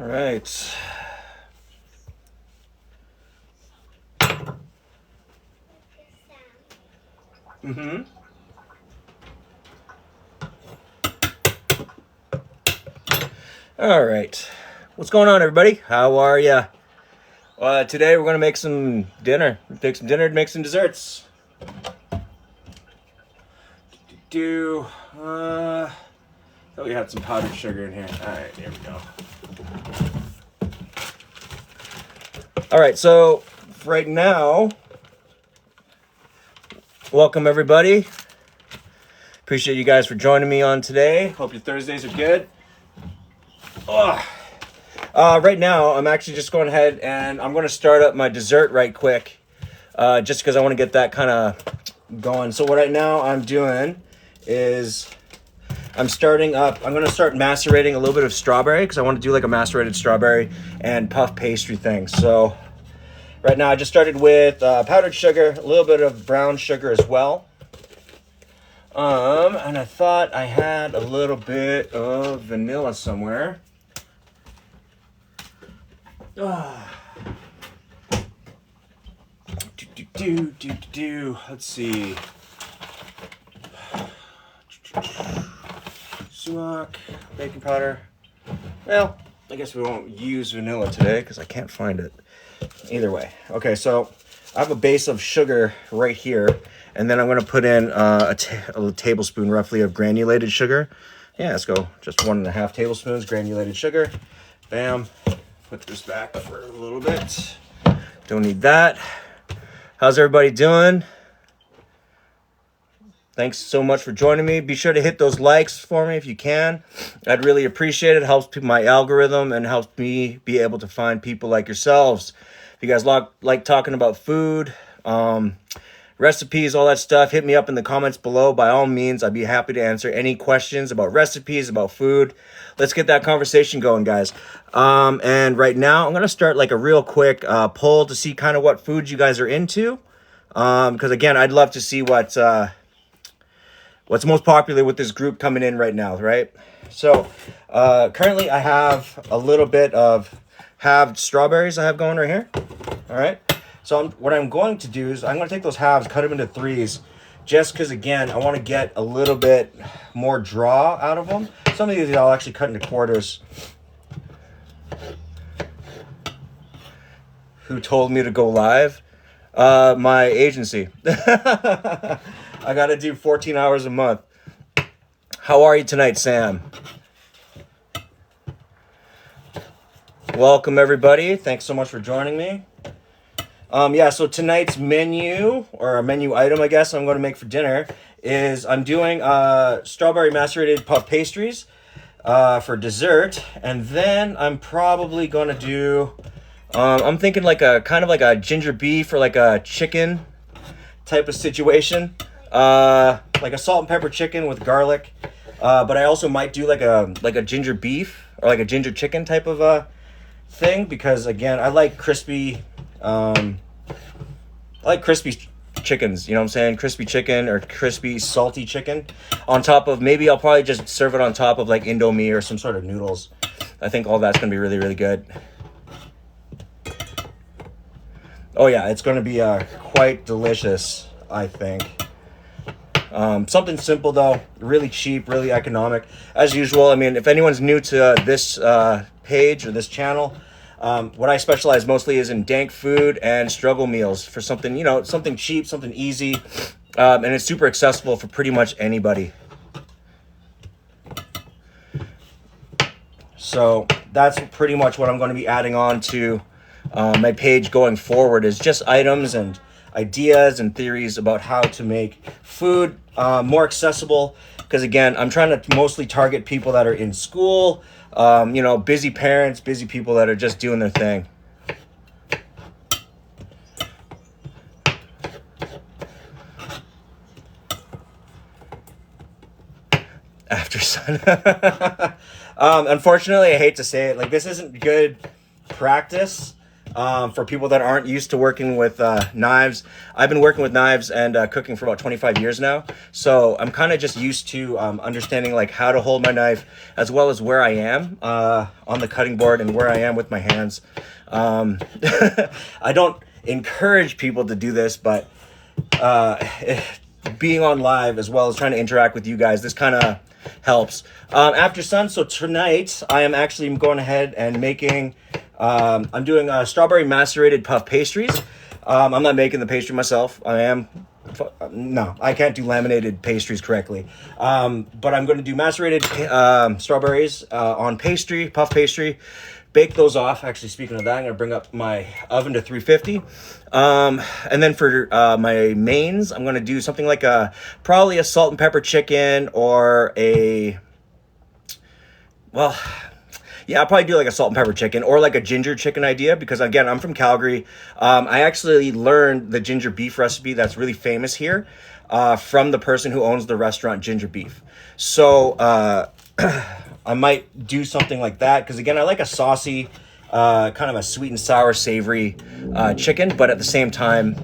All right. Mm-hmm. All right. What's going on, everybody? How are ya? Today we're gonna make some dinner. Make some dinner, make some desserts. Thought we had some powdered sugar in here. All right, here we go. All right, so right now, welcome everybody. Appreciate you guys for joining me on today. Hope your Thursdays are good. Right now, I'm actually just going ahead and I'm going to start up my dessert right quick, just because I want to get that kind of going. So what right now I'm doing is I'm going to start macerating a little bit of strawberry because I want to do like a macerated strawberry and puff pastry thing. So right now I just started with powdered sugar, a little bit of brown sugar as well. And I thought I had a little bit of vanilla somewhere. Let's see. Sumac, baking powder. Well, I guess we won't use vanilla today because I can't find it. Either way. Okay, so I have a base of sugar right here, and then I'm going to put in a tablespoon roughly of granulated sugar. Yeah, let's go. Just 1.5 tablespoons granulated sugar. Bam. Put this back for a little bit. Don't need that. How's everybody doing? Thanks so much for joining me. Be sure to hit those likes for me if you can. I'd really appreciate it. It helps my algorithm and helps me be able to find people like yourselves. If you guys like talking about food, recipes, all that stuff, hit me up in the comments below. By all means, I'd be happy to answer any questions about recipes, about food. Let's get that conversation going, guys. And right now, I'm going to start like a real quick poll to see kind of what foods you guys are into. Because again, I'd love to see what's most popular with this group coming in right now, right? So currently I have a little bit of halved strawberries I have going right here. All right. So what I'm going to do is I'm going to take those halves, cut them into threes, just because, again, I want to get a little bit more draw out of them. Some of these I'll actually cut into quarters. Who told me to go live? My agency. I got to do 14 hours a month. How are you tonight, Sam? Welcome, everybody. Thanks so much for joining me. So tonight's menu, or a menu item, I guess, I'm going to make for dinner is I'm doing strawberry macerated puff pastries for dessert. And then I'm probably going to do, I'm thinking like a kind of like a ginger beef or like a chicken type of situation. Like a salt and pepper chicken with garlic. But I also might do like a ginger beef or like a ginger chicken type of thing because, again, I like crispy chickens, you know what I'm saying? Crispy chicken or crispy salty chicken on top of, maybe I'll probably just serve it on top of like Indo or some sort of noodles. I think all that's going to be really, really good. Oh yeah, it's going to be quite delicious, I think. Something simple though, really cheap, really economic. As usual, I mean, if anyone's new to this page or this channel, what I specialize mostly is in dank food and struggle meals for something, something cheap, something easy, and it's super accessible for pretty much anybody. So that's pretty much what I'm going to be adding on to my page going forward, is just items and ideas and theories about how to make food more accessible. Because again, I'm trying to mostly target people that are in school, busy parents, busy people that are just doing their thing. After sun. Unfortunately, I hate to say it, like, this isn't good practice For people that aren't used to working with knives, I've been working with knives and cooking for about 25 years now. So I'm kind of just used to understanding like how to hold my knife as well as where I am on the cutting board and where I am with my hands. I don't encourage people to do this, but being on live as well as trying to interact with you guys, this kind of helps. After sun, so tonight I am actually going ahead and making, I'm doing strawberry macerated puff pastries. I'm not making the pastry myself. No, I can't do laminated pastries correctly. But I'm going to do macerated strawberries on pastry, puff pastry. Bake those off. Actually, speaking of that, I'm going to bring up my oven to 350. And then for my mains, I'm going to do something like probably a salt and pepper chicken or I'll probably do like a salt and pepper chicken or like a ginger chicken idea because, again, I'm from Calgary. I actually learned the ginger beef recipe that's really famous here from the person who owns the restaurant Ginger Beef. So I might do something like that because, again, I like a saucy, kind of a sweet and sour savory chicken, but at the same time,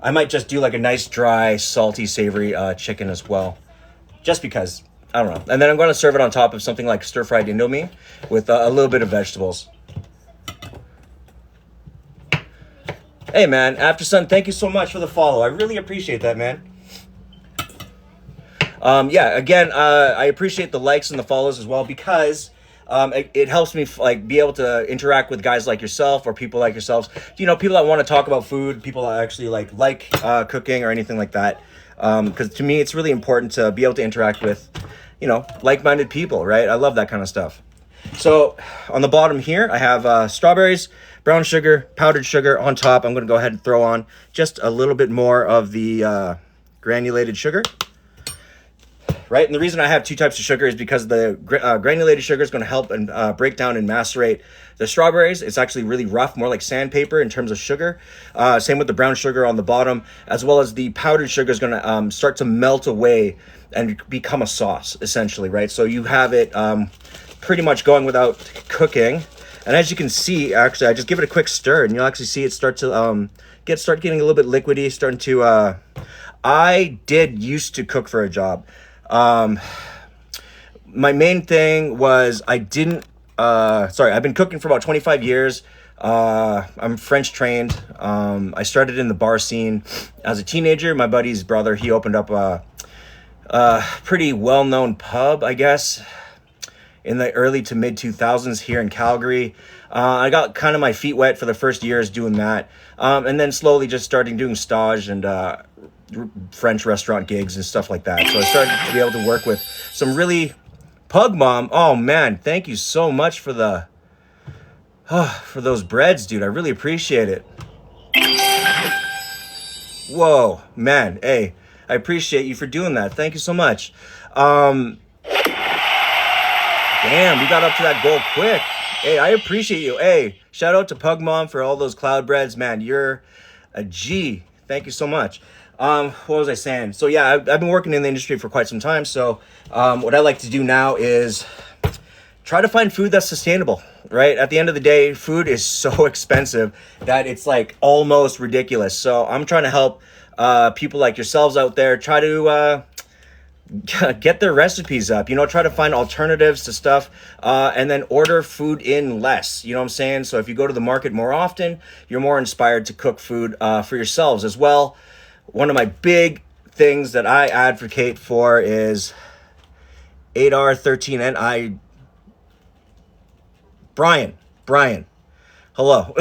I might just do like a nice dry, salty, savory chicken as well, just because. I don't know. And then I'm going to serve it on top of something like stir-fried Indo meat with a little bit of vegetables. Hey, man, After Sun, thank you so much for the follow. I really appreciate that, man. Again, I appreciate the likes and the follows as well because it helps me be able to interact with guys like yourself or people like yourselves. People that want to talk about food, people that actually like cooking or anything like that. Because to me, it's really important to be able to interact with like-minded people, right? I love that kind of stuff. So on the bottom here, I have strawberries, brown sugar, powdered sugar. On top, I'm going to go ahead and throw on just a little bit more of the granulated sugar. Right, and the reason I have two types of sugar is because the granulated sugar is going to help and break down and macerate the strawberries. It's actually really rough, more like sandpaper in terms of sugar. Same with the brown sugar on the bottom, as well as the powdered sugar is going to start to melt away and become a sauce, essentially, right? So you have it pretty much going without cooking. And as you can see, actually, I just give it a quick stir, and you'll actually see it start to start getting a little bit liquidy, starting to. I did used to cook for a job. My main thing was I've been cooking for about 25 years. I'm French trained. I started in the bar scene as a teenager. My buddy's brother, he opened up a pretty well-known pub, I guess, in the early to mid 2000s here in Calgary. I got kind of my feet wet for the first years doing that. And then slowly just starting doing stage and, French restaurant gigs and stuff like that. So I started to be able to work with some really Pug Mom. Oh man, thank you so much for those breads, dude. I really appreciate it. Whoa, man. Hey, I appreciate you for doing that. Thank you so much. Damn, we got up to that goal quick. Hey, I appreciate you. Hey, shout out to Pug Mom for all those cloud breads, man. You're a G. Thank you so much. What was I saying? So yeah, I've been working in the industry for quite some time. So what I like to do now is try to find food that's sustainable, right? At the end of the day, food is so expensive that it's like almost ridiculous. So I'm trying to help people like yourselves out there try to get their recipes up, try to find alternatives to stuff, and then order food in less, you know what I'm saying? So if you go to the market more often, you're more inspired to cook food for yourselves as well. One of my big things that I advocate for is 8R13NI. Brian, hello.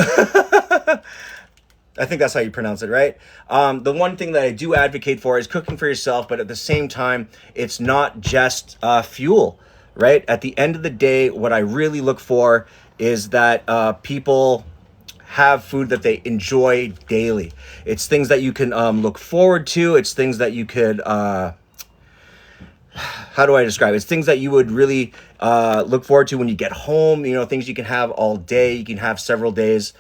I think that's how you pronounce it, right? The one thing that I do advocate for is cooking for yourself, but at the same time, it's not just fuel, right? At the end of the day, what I really look for is that people have food that they enjoy daily. It's things that you can look forward to. It's things that you could, how do I describe it? It's things that you would really look forward to when you get home, things you can have all day. You can have several days,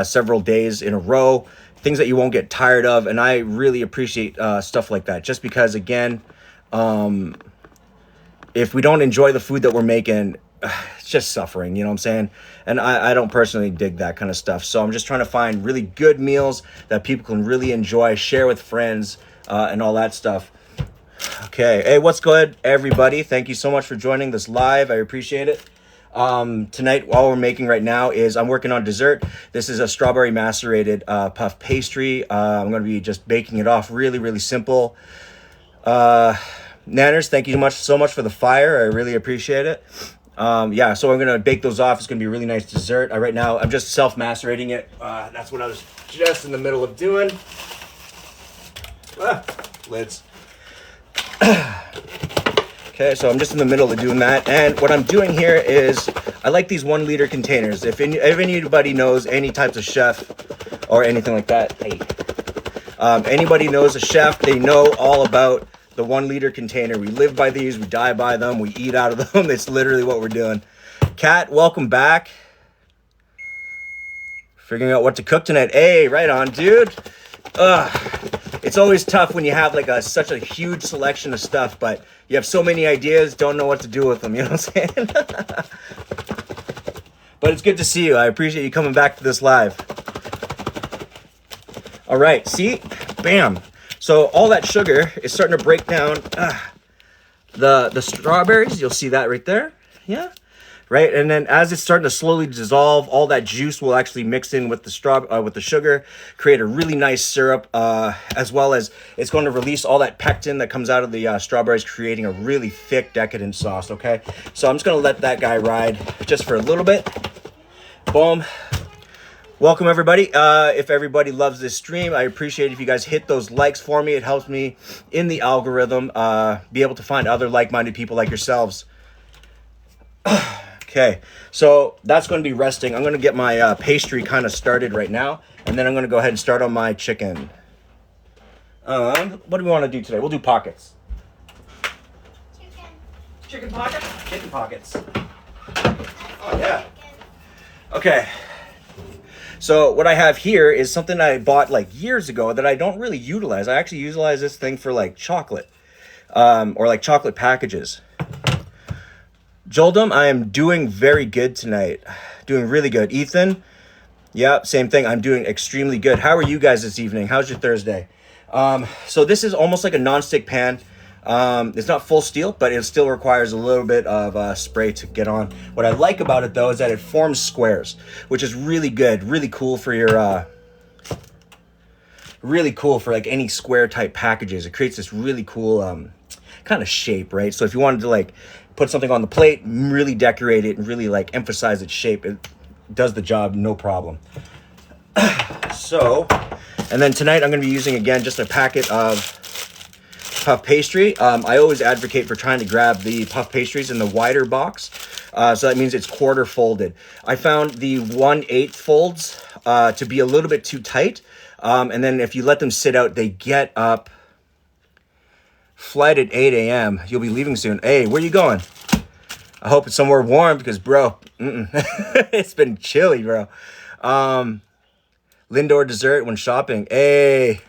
several days in a row, things that you won't get tired of. And I really appreciate stuff like that, just because, again, if we don't enjoy the food that we're making, it's just suffering, you know what I'm saying? And I don't personally dig that kind of stuff. So I'm just trying to find really good meals that people can really enjoy, share with friends, and all that stuff. Okay. Hey, what's good, everybody? Thank you so much for joining this live. I appreciate it. Tonight, all we're making right now is I'm working on dessert. This is a strawberry macerated puff pastry. I'm going to be just baking it off really, really simple. Nanners, thank you so much for the fire. I really appreciate it. Yeah, so I'm going to bake those off. It's going to be a really nice dessert. Right now, I'm just self-macerating it. That's what I was just in the middle of doing. Lids. Okay, so I'm just in the middle of doing that. And what I'm doing here is I like these 1 liter containers. If anybody knows any types of chef or anything like that, hey, anybody knows a chef, they know all about the 1 liter container. We live by these, we die by them, we eat out of them. It's literally what we're doing. Kat, welcome back. Figuring out what to cook tonight. Hey, right on, dude. It's always tough when you have like such a huge selection of stuff, but you have so many ideas, don't know what to do with them, you know what I'm saying? But it's good to see you. I appreciate you coming back to this live. All right, see? Bam. So all that sugar is starting to break down the strawberries. You'll see that right there. Yeah. Right, and then as it's starting to slowly dissolve, all that juice will actually mix in with the sugar, create a really nice syrup, as well as it's going to release all that pectin that comes out of the strawberries, creating a really thick, decadent sauce. Okay, so I'm just going to let that guy ride just for a little bit. Boom. Welcome everybody. If everybody loves this stream, I appreciate if you guys hit those likes for me. It helps me in the algorithm, be able to find other like-minded people like yourselves. Okay, so that's going to be resting. I'm going to get my pastry kind of started right now, and then I'm going to go ahead and start on my chicken. What do we want to do today? We'll do pockets. Chicken pockets? Chicken pockets. Oh, yeah. Okay. So what I have here is something I bought like years ago that I don't really utilize. I actually utilize this thing for like chocolate, or like chocolate packages. Joldum, I am doing very good tonight. Doing really good. Ethan, yeah, same thing. I'm doing extremely good. How are you guys this evening? How's your Thursday? So this is almost like a non-stick pan. It's not full steel, but it still requires a little bit of spray to get on. What I like about it, though, is that it forms squares, which is really good, really cool for your... really cool for like any square type packages. It creates this really cool kind of shape, right? So if you wanted to like put something on the plate, really decorate it and really like emphasize its shape, it does the job no problem. So, and then tonight I'm going to be using again just a packet of puff pastry. I always advocate for trying to grab the puff pastries in the wider box. So that means it's quarter folded. I found the 1/8 folds to be a little bit too tight. And then if you let them sit out, they get up. Flight at 8 a.m. You'll be leaving soon. Hey, where you going? I hope it's somewhere warm because, bro, it's been chilly, bro. Lindor dessert when shopping. Hey,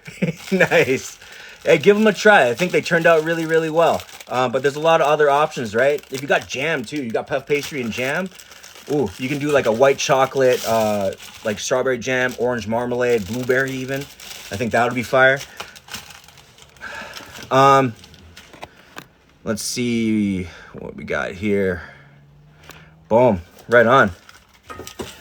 nice. Hey, give them a try. I think they turned out really, really well. But there's a lot of other options, right? If you got jam, too. You got puff pastry and jam. Ooh, you can do like a white chocolate, like strawberry jam, orange marmalade, blueberry even. I think that would be fire. Let's see what we got here. Boom, right on.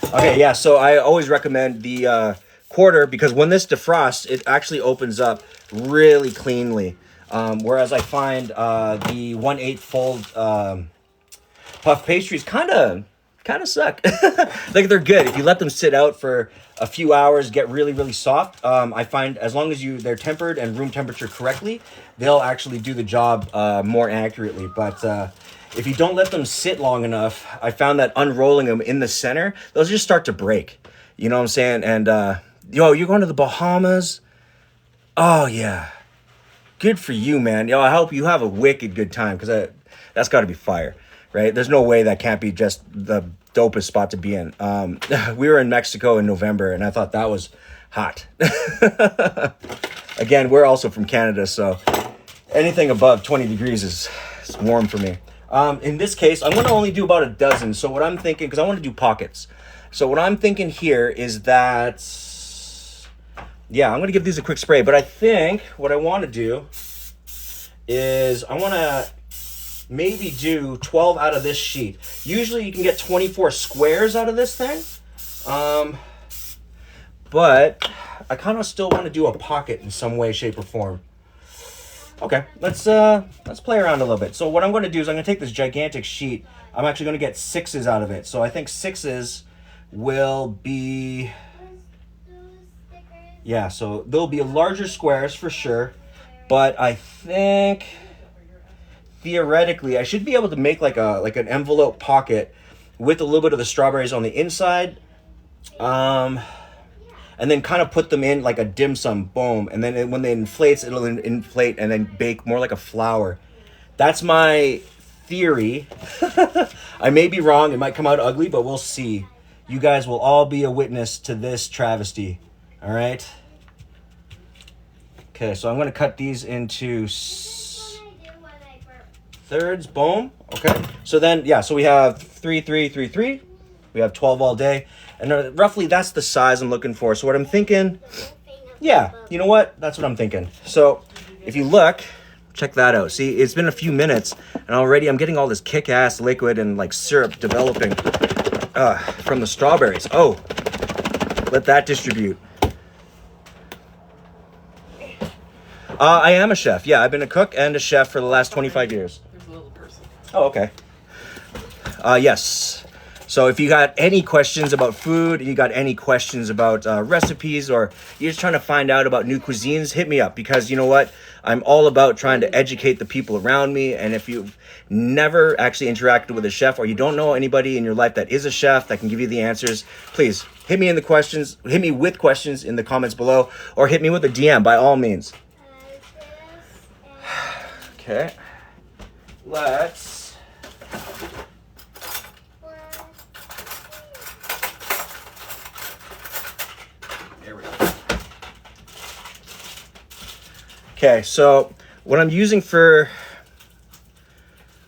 Okay, yeah, so I always recommend the quarter because when this defrosts, it actually opens up really cleanly. Whereas I find the 1/8 fold puff pastries kind of suck. Like they're good if you let them sit out for a few hours, get really, really soft. I find as long as they're tempered and room temperature correctly, they'll actually do the job more accurately. But if you don't let them sit long enough, I found that unrolling them in the center, they'll just start to break. You know what I'm saying? And you're going to the Bahamas? Oh yeah, good for you, man. I hope you have a wicked good time because that's got to be fire. Right? There's no way that can't be just the dopest spot to be in. We were in Mexico in November, and I thought that was hot. Again, we're also from Canada, so anything above 20 degrees is warm for me. In this case, I'm going to only do about a dozen. So what I'm thinking, because I want to do pockets. So what I'm thinking here is that, yeah, I'm going to give these a quick spray. But I think what I want to do is I want to maybe do 12 out of this sheet. Usually you can get 24 squares out of this thing. But I kind of still want to do a pocket in some way, shape, or form. Okay, let's play around a little bit. So what I'm going to do is I'm going to take this gigantic sheet. I'm actually going to get 6s out of it. So I think 6s will be, yeah, so there'll be larger squares for sure. But I think theoretically I should be able to make like an envelope pocket with a little bit of the strawberries on the inside. And then kind of put them in like a dim sum, boom. And then when it inflates, it'll inflate and then bake more like a flower. That's my theory. I may be wrong. It might come out ugly, but we'll see. You guys will all be a witness to this travesty. All right? Okay, so I'm going to cut these into thirds, boom. Okay, so then, yeah, so we have 3, 3, 3, 3. We have 12 all day. And roughly that's the size I'm looking for. So what I'm thinking, yeah, you know what? That's what I'm thinking. So if you look, check that out. See, it's been a few minutes and already I'm getting all this kick-ass liquid and like syrup developing from the strawberries. Oh, let that distribute. I am a chef. Yeah, I've been a cook and a chef for the last 25 years. There's a little person. Oh, okay. Yes. So if you got any questions about food, you got any questions about recipes, or you're just trying to find out about new cuisines, hit me up, because you know what? I'm all about trying to educate the people around me. And if you've never actually interacted with a chef, or you don't know anybody in your life that is a chef that can give you the answers, please hit me with questions in the comments below, or hit me with a DM by all means. Okay. Let's... Okay, so what I'm using for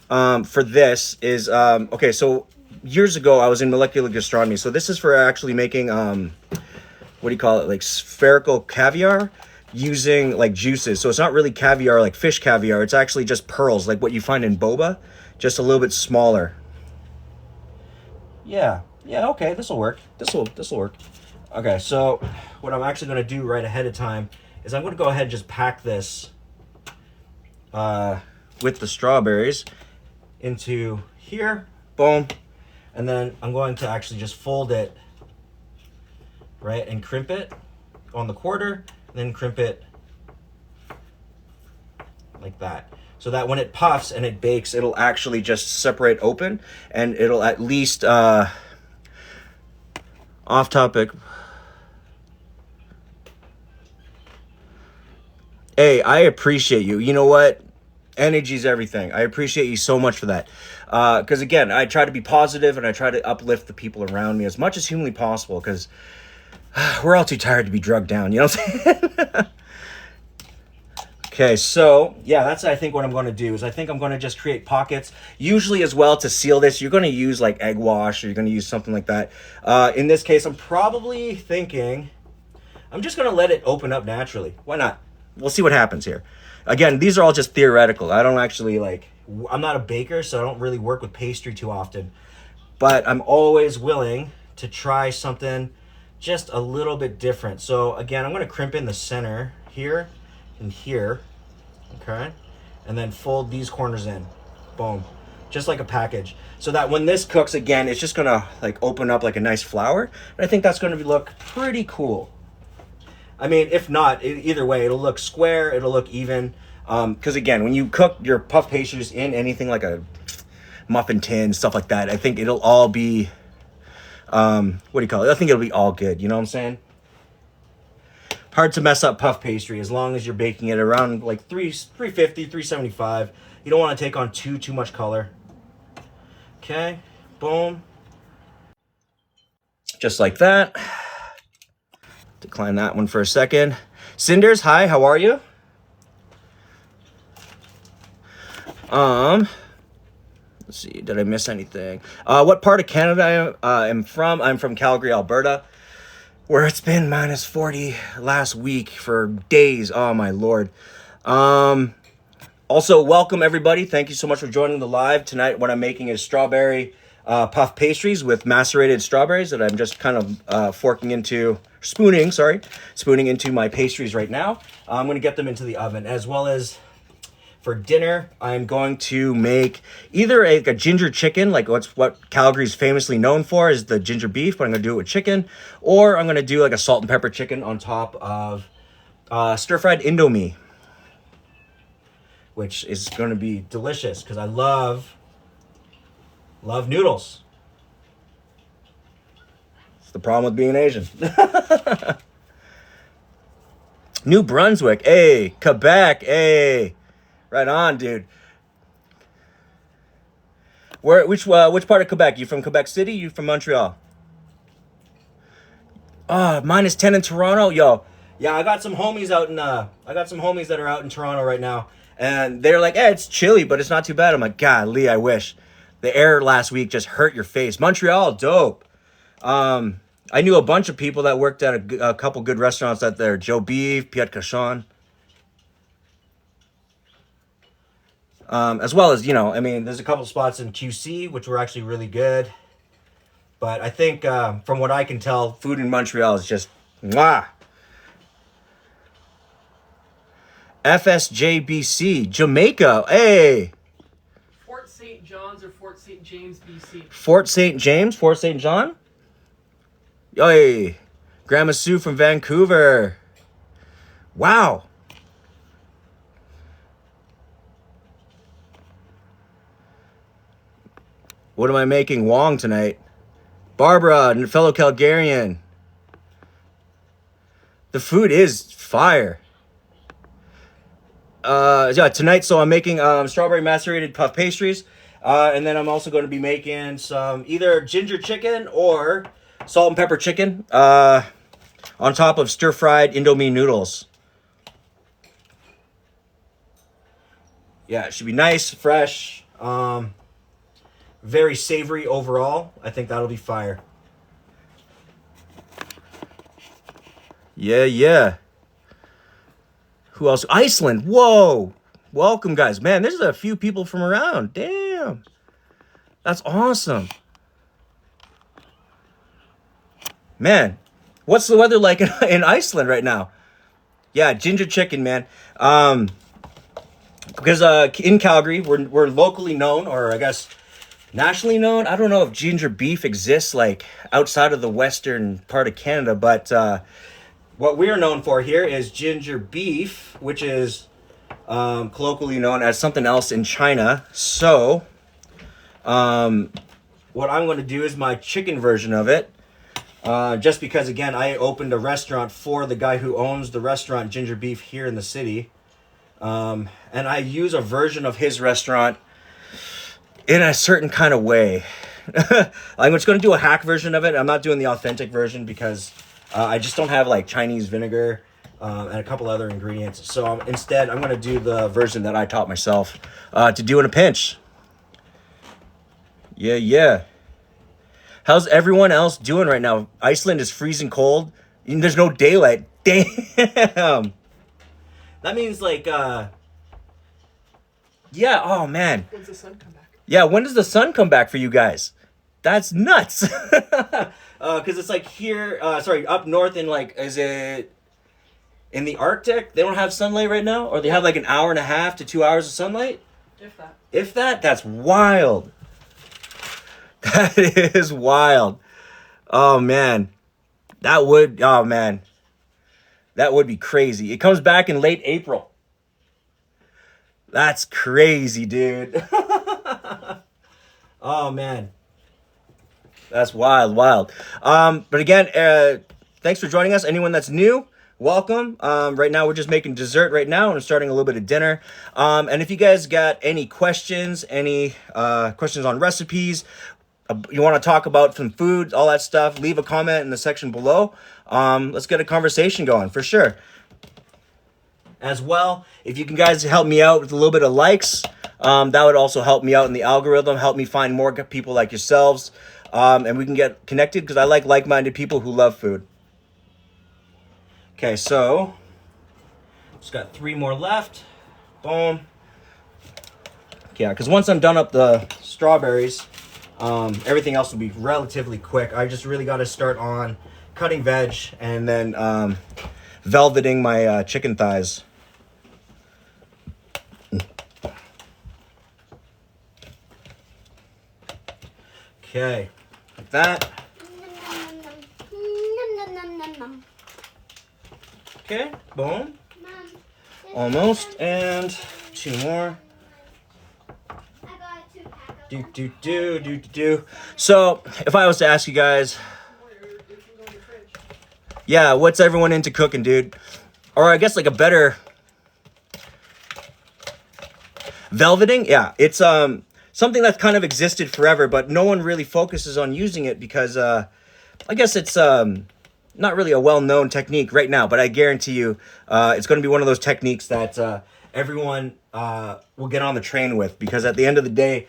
this is, okay, so years ago I was in molecular gastronomy. So this is for actually making, what do you call it, like spherical caviar using like juices. So it's not really caviar like fish caviar. It's actually just pearls, like what you find in boba, just a little bit smaller. Yeah, okay, this will work. This will work. Okay, so what I'm actually going to do right ahead of time is I'm going to go ahead and just pack this with the strawberries into here, boom, and then I'm going to actually just fold it, right, and crimp it on the quarter, and then crimp it like that, so that when it puffs and it bakes, it'll actually just separate open, and it'll at least, off topic, hey, I appreciate you. You know what? Energy's everything. I appreciate you so much for that. Because again, I try to be positive and I try to uplift the people around me as much as humanly possible, because we're all too tired to be drugged down. You know what I'm saying? Okay, so yeah, that's I think what I'm going to do is I think I'm going to just create pockets. Usually as well, to seal this, you're going to use like egg wash, or you're going to use something like that. In this case, I'm probably thinking I'm just going to let it open up naturally. Why not? We'll see what happens here. Again, these are all just theoretical. I don't actually I'm not a baker, so I don't really work with pastry too often. But I'm always willing to try something just a little bit different. So again, I'm going to crimp in the center here and here, okay? And then fold these corners in, boom, just like a package. So that when this cooks, again, it's just going to like open up like a nice flower. And I think that's going to look pretty cool. I mean, if not, either way, it'll look square, it'll look even. Because again, when you cook your puff pastries in anything like a muffin tin, stuff like that, I think it'll all be, what do you call it? I think it'll be all good, you know what I'm saying? Hard to mess up puff pastry as long as you're baking it around like 350, 375. You don't want to take on too much color. Okay, boom. Just like that. Decline that one for a second. Cinders, hi, how are you? Let's see, did I miss anything? What part of Canada I am from? I'm from Calgary, Alberta, where it's been minus 40 last week for days. Oh, my Lord. Also, welcome, everybody. Thank you so much for joining the live. Tonight, what I'm making is strawberry puff pastries with macerated strawberries that I'm just kind of spooning into my pastries right now. I'm going to get them into the oven, as well as for dinner, I'm going to make either a ginger chicken, like what Calgary's famously known for is the ginger beef, but I'm going to do it with chicken, or I'm going to do like a salt and pepper chicken on top of stir-fried Indo, which is going to be delicious because I love noodles. It's the problem with being Asian. New Brunswick, hey. Quebec, hey. Right on, dude. Which part of Quebec? You from Quebec City? You from Montreal? Minus 10 in Toronto, yo. Yeah, I got some homies that are out in Toronto right now, and they're like, "Hey, it's chilly, but it's not too bad." I'm like, "Golly, I wish." The air last week just hurt your face. Montreal, dope. I knew a bunch of people that worked at a couple good restaurants out there. Joe Beef, Piet Cachon. As well as, there's a couple spots in QC, which were actually really good. But I think, from what I can tell, food in Montreal is just, mwah. FSJBC, Jamaica, hey. Fort St. John's or Fort St. James, BC. Fort St. James, Fort St. John? Hey. Grandma Sue from Vancouver. Wow. What am I making? Wong tonight. Barbara, fellow Calgarian. The food is fire. Tonight, so I'm making strawberry macerated puff pastries. And then I'm also going to be making some either ginger chicken or salt and pepper chicken on top of stir-fried Indo noodles. Yeah, it should be nice, fresh. Very savory overall. I think that'll be fire. Yeah. Who else? Iceland. Whoa. Welcome, guys. Man, there's a few people from around. Damn. That's awesome. Man, what's the weather like in Iceland right now? Yeah, ginger chicken, man. Because in Calgary, we're locally known, or I guess nationally known. I don't know if ginger beef exists like outside of the western part of Canada, but what we're known for here is ginger beef, which is colloquially known as something else in China. So what I'm going to do is my chicken version of it. Just because, again, I opened a restaurant for the guy who owns the restaurant Ginger Beef here in the city. And I use a version of his restaurant in a certain kind of way. I'm just going to do a hack version of it. I'm not doing the authentic version because I just don't have like Chinese vinegar and a couple other ingredients. So instead, I'm going to do the version that I taught myself to do in a pinch. Yeah. How's everyone else doing right now? Iceland is freezing cold. There's no daylight. Damn. That means like, yeah, oh man. When's the sun come back? Yeah, when does the sun come back for you guys? That's nuts. Because it's like here, up north in like, is it in the Arctic? They don't have sunlight right now? Or they have like an hour and a half to 2 hours of sunlight? If that, that's wild. That is wild. Oh, man. That would be crazy. It comes back in late April. That's crazy, dude. Oh, man. That's wild. But again, thanks for joining us. Anyone that's new, welcome. Right now, we're just making dessert right now, and I'm starting a little bit of dinner. And if you guys got any questions, questions on recipes, you want to talk about some food, all that stuff, leave a comment in the section below. Let's get a conversation going for sure. As well, if you can guys help me out with a little bit of likes, That would also help me out in the algorithm, help me find more people like yourselves, and we can get connected because I like like-minded people who love food. Okay, so just got 3 more left. Boom. Yeah, because once I'm done up the strawberries, everything else will be relatively quick. I just really got to start on cutting veg and then velveting my chicken thighs. Okay, like that. Okay, boom. Almost, and 2 more. So, if I was to ask you guys, yeah, what's everyone into cooking, dude? Or I guess like a better velveting? Yeah, it's something that's kind of existed forever, but no one really focuses on using it because I guess it's not really a well-known technique right now, but I guarantee you it's going to be one of those techniques that everyone will get on the train with, because at the end of the day,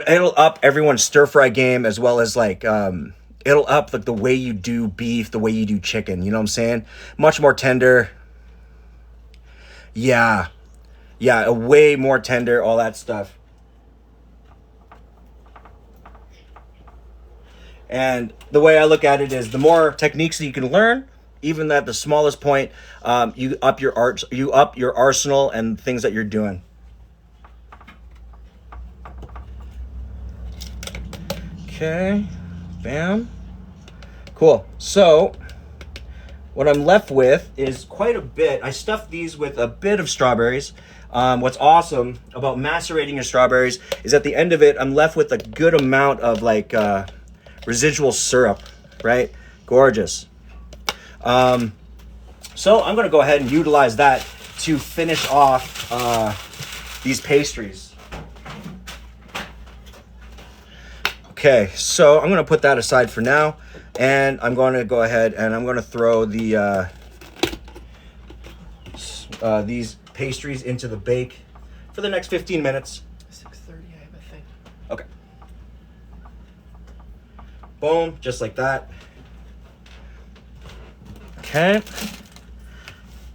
it'll up everyone's stir-fry game, as well as like it'll up like the way you do beef, the way you do chicken, you know what I'm saying? Much more tender. Yeah, a way more tender, all that stuff. And the way I look at it is, the more techniques that you can learn, even at the smallest point, you up your arsenal and things that you're doing. Okay, bam. Cool. So what I'm left with is quite a bit. I stuffed these with a bit of strawberries. What's awesome about macerating your strawberries is at the end of it, I'm left with a good amount of like residual syrup, right? Gorgeous. So I'm gonna go ahead and utilize that to finish off these pastries. Okay, so I'm gonna put that aside for now, and I'm gonna go ahead and I'm gonna throw the these pastries into the bake for the next 15 minutes. 6:30, I have a thing. Okay. Boom, just like that. Okay.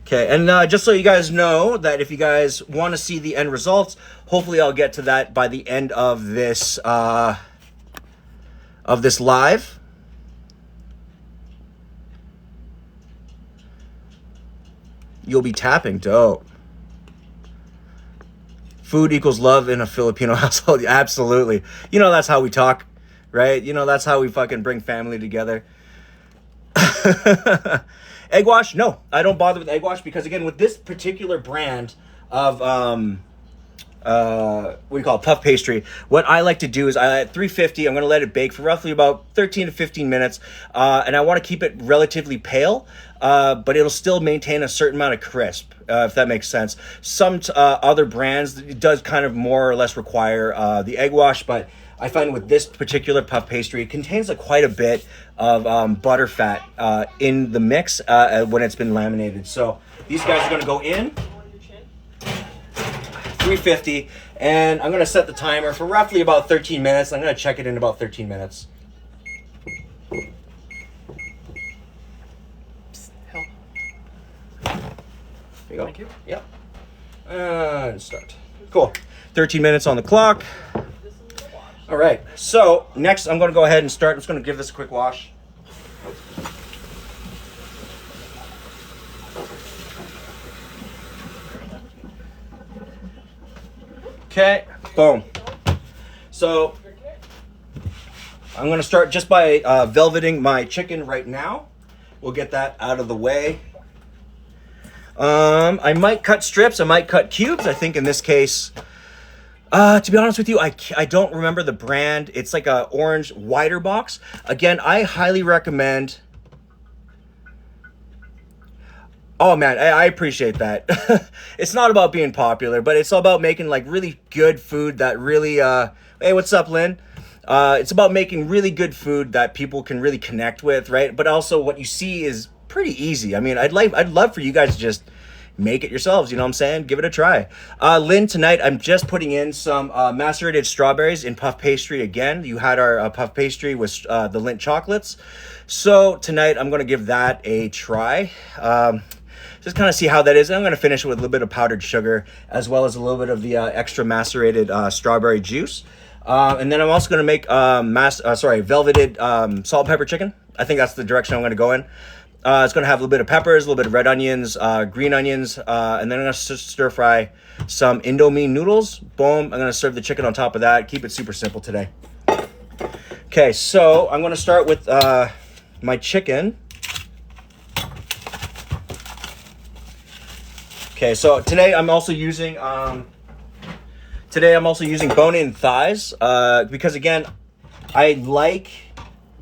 Okay, and just so you guys know that if you guys want to see the end results, hopefully I'll get to that by the end of this live. You'll be tapping. Dope. Food equals love in a Filipino household. Absolutely. You know, that's how we talk, right? You know, that's how we fucking bring family together. Egg wash? No, I don't bother with egg wash because, again, with this particular brand of what do you call it, puff pastry, what I like to do is at 350, I'm going to let it bake for roughly about 13 to 15 minutes, and I want to keep it relatively pale, but it'll still maintain a certain amount of crisp, if that makes sense. Some other brands, it does kind of more or less require the egg wash, but I find with this particular puff pastry, it contains quite a bit of butter fat in the mix when it's been laminated. So these guys are going to go in 350, and I'm going to set the timer for roughly about 13 minutes. I'm going to check it in about 13 minutes. Psst, help. There you go. Thank you. Yep. And start. Cool. 13 minutes on the clock. All right. So next, I'm going to go ahead and start. I'm just going to give this a quick wash. Okay, boom. So I'm going to start just by velveting my chicken right now. We'll get that out of the way. I might cut strips. I might cut cubes. I think in this case, to be honest with you, I don't remember the brand. It's like a orange wider box. Again, I highly recommend. Oh man, I appreciate that. It's not about being popular, but it's all about making like really good food that really, hey, what's up, Lynn? It's about making really good food that people can really connect with, right? But also what you see is pretty easy. I mean, I'd love for you guys to just, make it yourselves. You know what I'm saying? Give it a try. Lynn, tonight I'm just putting in some macerated strawberries in puff pastry again. You had our puff pastry with the Lindt chocolates. So tonight I'm going to give that a try. Just kind of see how that is. I'm going to finish it with a little bit of powdered sugar as well as a little bit of the extra macerated strawberry juice. And then I'm also going to make velveted salt and pepper chicken. I think that's the direction I'm going to go in. It's going to have a little bit of peppers, a little bit of red onions, green onions, and then I'm going to stir fry some Indo noodles. Boom. I'm going to serve the chicken on top of that. Keep it super simple today. Okay, so I'm going to start with my chicken. Okay, so today I'm also using bone-in thighs because again, I like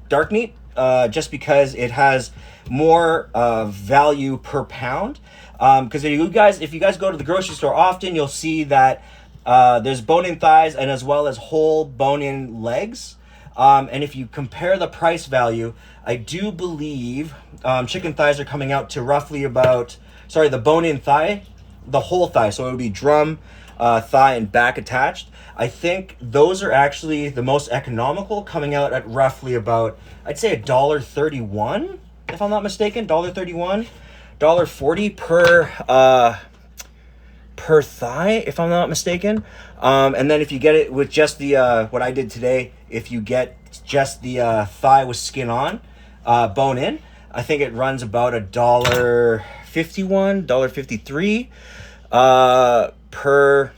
dark meat just because it has more value per pound. Because if you guys go to the grocery store often, you'll see that there's bone-in thighs and as well as whole bone-in legs. And if you compare the price value, I do believe chicken thighs are coming out to roughly about, the bone-in thigh, the whole thigh. So it would be drum, thigh, and back attached. I think those are actually the most economical, coming out at roughly about, I'd say $1.31, if I'm not mistaken, $1.31, $1.40 per thigh, if I'm not mistaken. And then if you get it with just the, what I did today, if you get just the thigh with skin on, bone in, I think it runs about $1.51, $1.53 per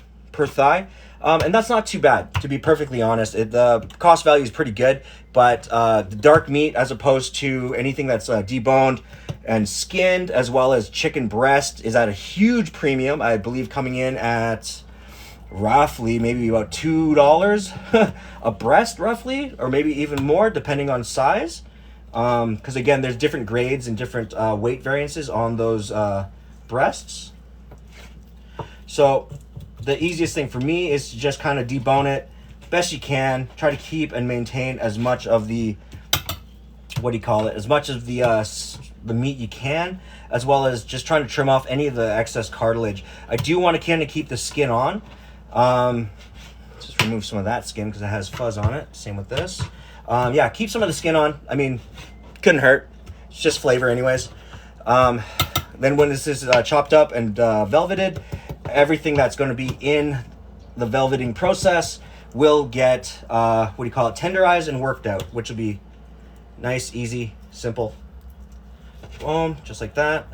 thigh. And that's not too bad, to be perfectly honest. The cost value is pretty good, but the dark meat, as opposed to anything that's deboned and skinned, as well as chicken breast, is at a huge premium. I believe coming in at roughly maybe about $2 a breast, roughly, or maybe even more, depending on size. Because again, there's different grades and different weight variances on those breasts. So the easiest thing for me is to just kind of debone it best you can. Try to keep and maintain as much of the, as much of the meat you can, as well as just trying to trim off any of the excess cartilage. I do want to kind of keep the skin on. Just remove some of that skin because it has fuzz on it. Same with this. Keep some of the skin on. I mean, couldn't hurt. It's just flavor anyways. Then when this is chopped up and velveted, everything that's going to be in the velveting process will get tenderized and worked out, which will be nice, easy, simple. Boom, just like that.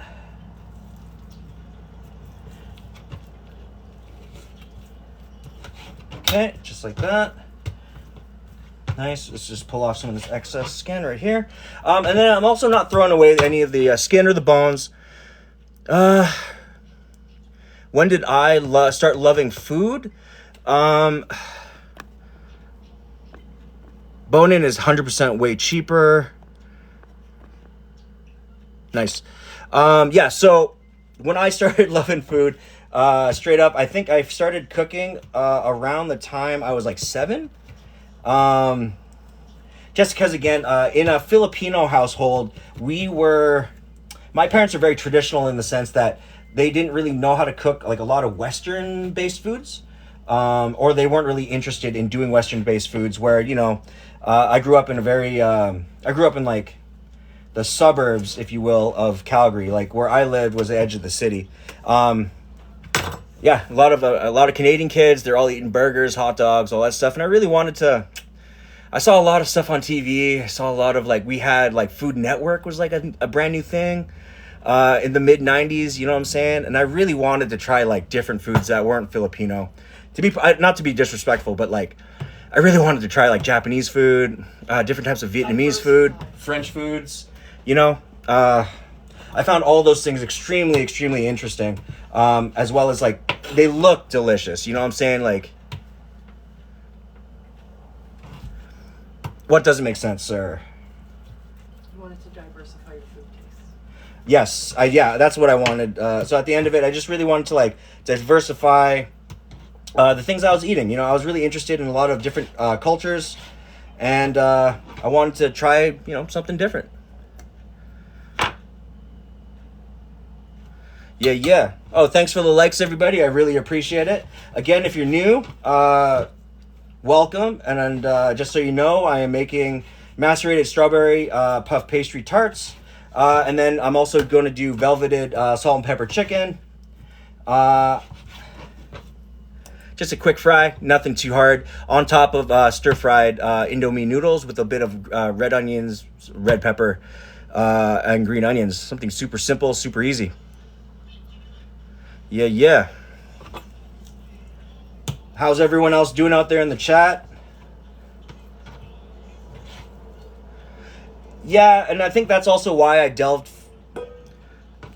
Okay, just like that. Nice. Let's just pull off some of this excess skin right here. And then I'm also not throwing away any of the skin or the bones. When did I start loving food? Bone-in is 100% way cheaper. Nice. So when I started loving food, straight up, I think I started cooking around the time I was like 7. Just because, again, in a Filipino household, my parents are very traditional in the sense that they didn't really know how to cook like a lot of Western-based foods, or they weren't really interested in doing Western-based foods. Where I grew up in like the suburbs, if you will, of Calgary. Like where I lived was the edge of the city. A lot of Canadian kids. They're all eating burgers, hot dogs, all that stuff, and I really wanted to. I saw a lot of stuff on TV. I saw a lot of we had Food Network was like a brand new thing. In the mid 90s, you know what I'm saying? And I really wanted to try different foods that weren't Filipino. Not to be disrespectful, but I really wanted to try Japanese food, different types of Vietnamese food, French foods. I found all those things extremely, extremely interesting. As well as they look delicious. You know what I'm saying? What doesn't make sense, sir? You wanted to diversify your food taste. Yes, that's what I wanted. So at the end of it, I just really wanted to diversify the things I was eating. I was really interested in a lot of different cultures, and I wanted to try something different. Yeah. Oh, thanks for the likes, everybody. I really appreciate it. Again, if you're new, welcome. And just so you know, I am making macerated strawberry puff pastry tarts. And then I'm also going to do velveted salt and pepper chicken. Just a quick fry, nothing too hard. On top of stir-fried Indo noodles with a bit of red onions, red pepper, and green onions. Something super simple, super easy. Yeah. How's everyone else doing out there in the chat? Yeah, and I think that's also why I delved...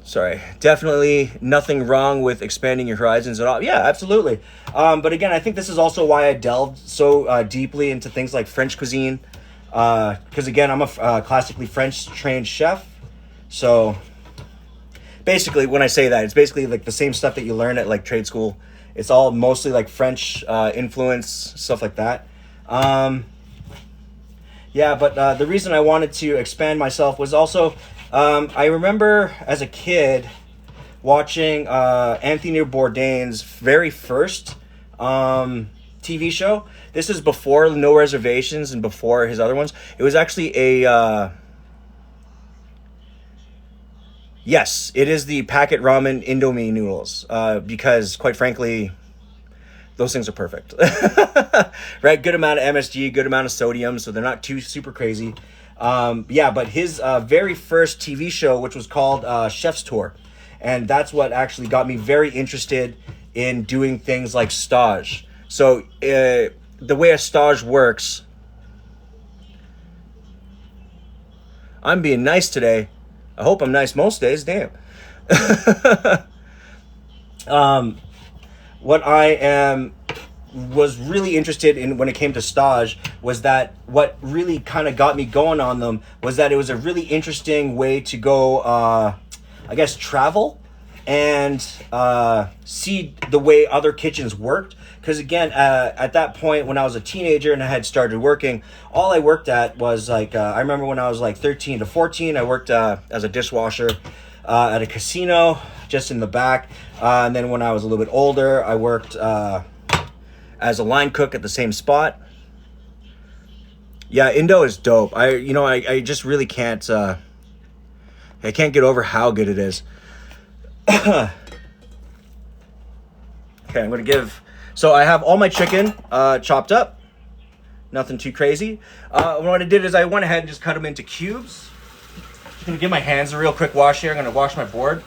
Sorry, definitely nothing wrong with expanding your horizons at all. Yeah, absolutely. But again, I think this is also why I delved so deeply into things like French cuisine. Because again, I'm a classically French trained chef. So basically, when I say that, it's basically like the same stuff that you learn at like trade school. It's all mostly like French influence, stuff like that. Yeah, but the reason I wanted to expand myself was also, I remember as a kid watching Anthony Bourdain's very first TV show. This is before No Reservations and before his other ones. It was actually a... Yes, it is the packet ramen Indomie noodles, because quite frankly, those things are perfect. Right? Good amount of MSG, good amount of sodium, so they're not too super crazy. Yeah, but his very first TV show, which was called Chef's Tour, and that's what actually got me very interested in doing things like stage. So the way a stage works... I'm being nice today. I hope I'm nice most days, damn. What I was really interested in when it came to stage was that what really kind of got me going on them was that it was a really interesting way to go, I guess, travel and see the way other kitchens worked. Because again, at that point when I was a teenager and I had started working, all I worked at was like, I remember when I was like 13 to 14, I worked as a dishwasher at a casino just in the back. And then when I was a little bit older, I worked as a line cook at the same spot. Yeah, Indo is dope. I just really can't, I can't get over how good it is. Okay, I'm going to give... So I have all my chicken chopped up. Nothing too crazy. What I did is I went ahead and just cut them into cubes. Just going to give my hands a real quick wash here. I'm going to wash my board.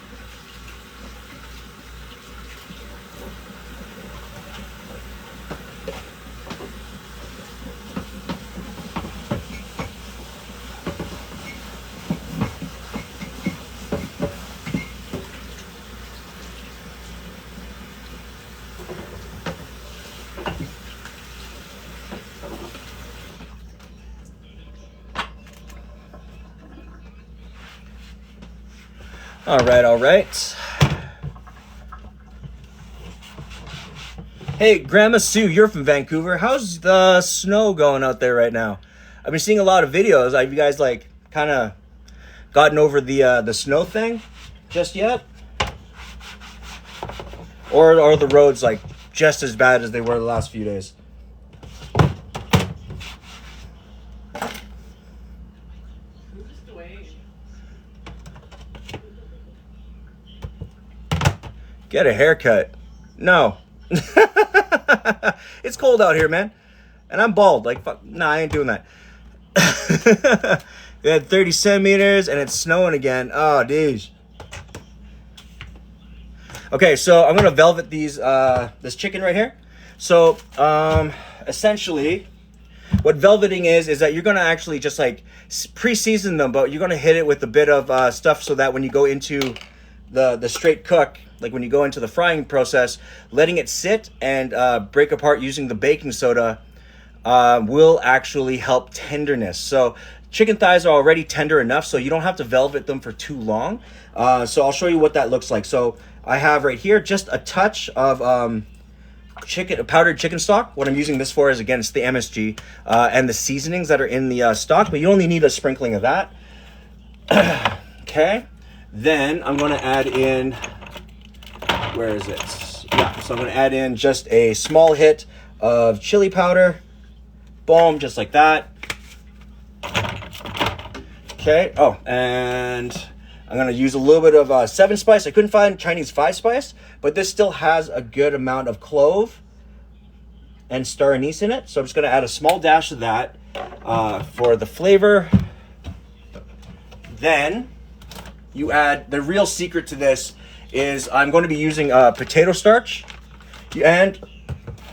All right. Hey, Grandma Sue, you're from Vancouver. How's the snow going out there right now? I've been seeing a lot of videos. Have you guys like kind of gotten over the snow thing just yet? Or are the roads like just as bad as they were the last few days? Get a haircut. No. It's cold out here, man. And I'm bald. Like, fuck. Nah, I ain't doing that. We had 30 centimeters and it's snowing again. Oh, dude. Okay, so I'm going to velvet these, this chicken right here. So, essentially, what velveting is that you're going to actually just like pre-season them, but you're going to hit it with a bit of stuff so that when you go into the straight cook, like when you go into the frying process, letting it sit and break apart using the baking soda will actually help tenderness. So chicken thighs are already tender enough, so you don't have to velvet them for too long. So I'll show you what that looks like. So I have right here just a touch of powdered chicken stock. What I'm using this for is, again, it's the MSG and the seasonings that are in the stock, but you only need a sprinkling of that. Okay. Then I'm going to add in where is it? Yeah, so I'm going to add in just a small hit of chili powder. Boom, just like that. Okay, oh, and I'm going to use a little bit of 7 spice. I couldn't find Chinese 5 spice, but this still has a good amount of clove and star anise in it. So I'm just going to add a small dash of that for the flavor. Then you add, the real secret to this is I'm going to be using potato starch and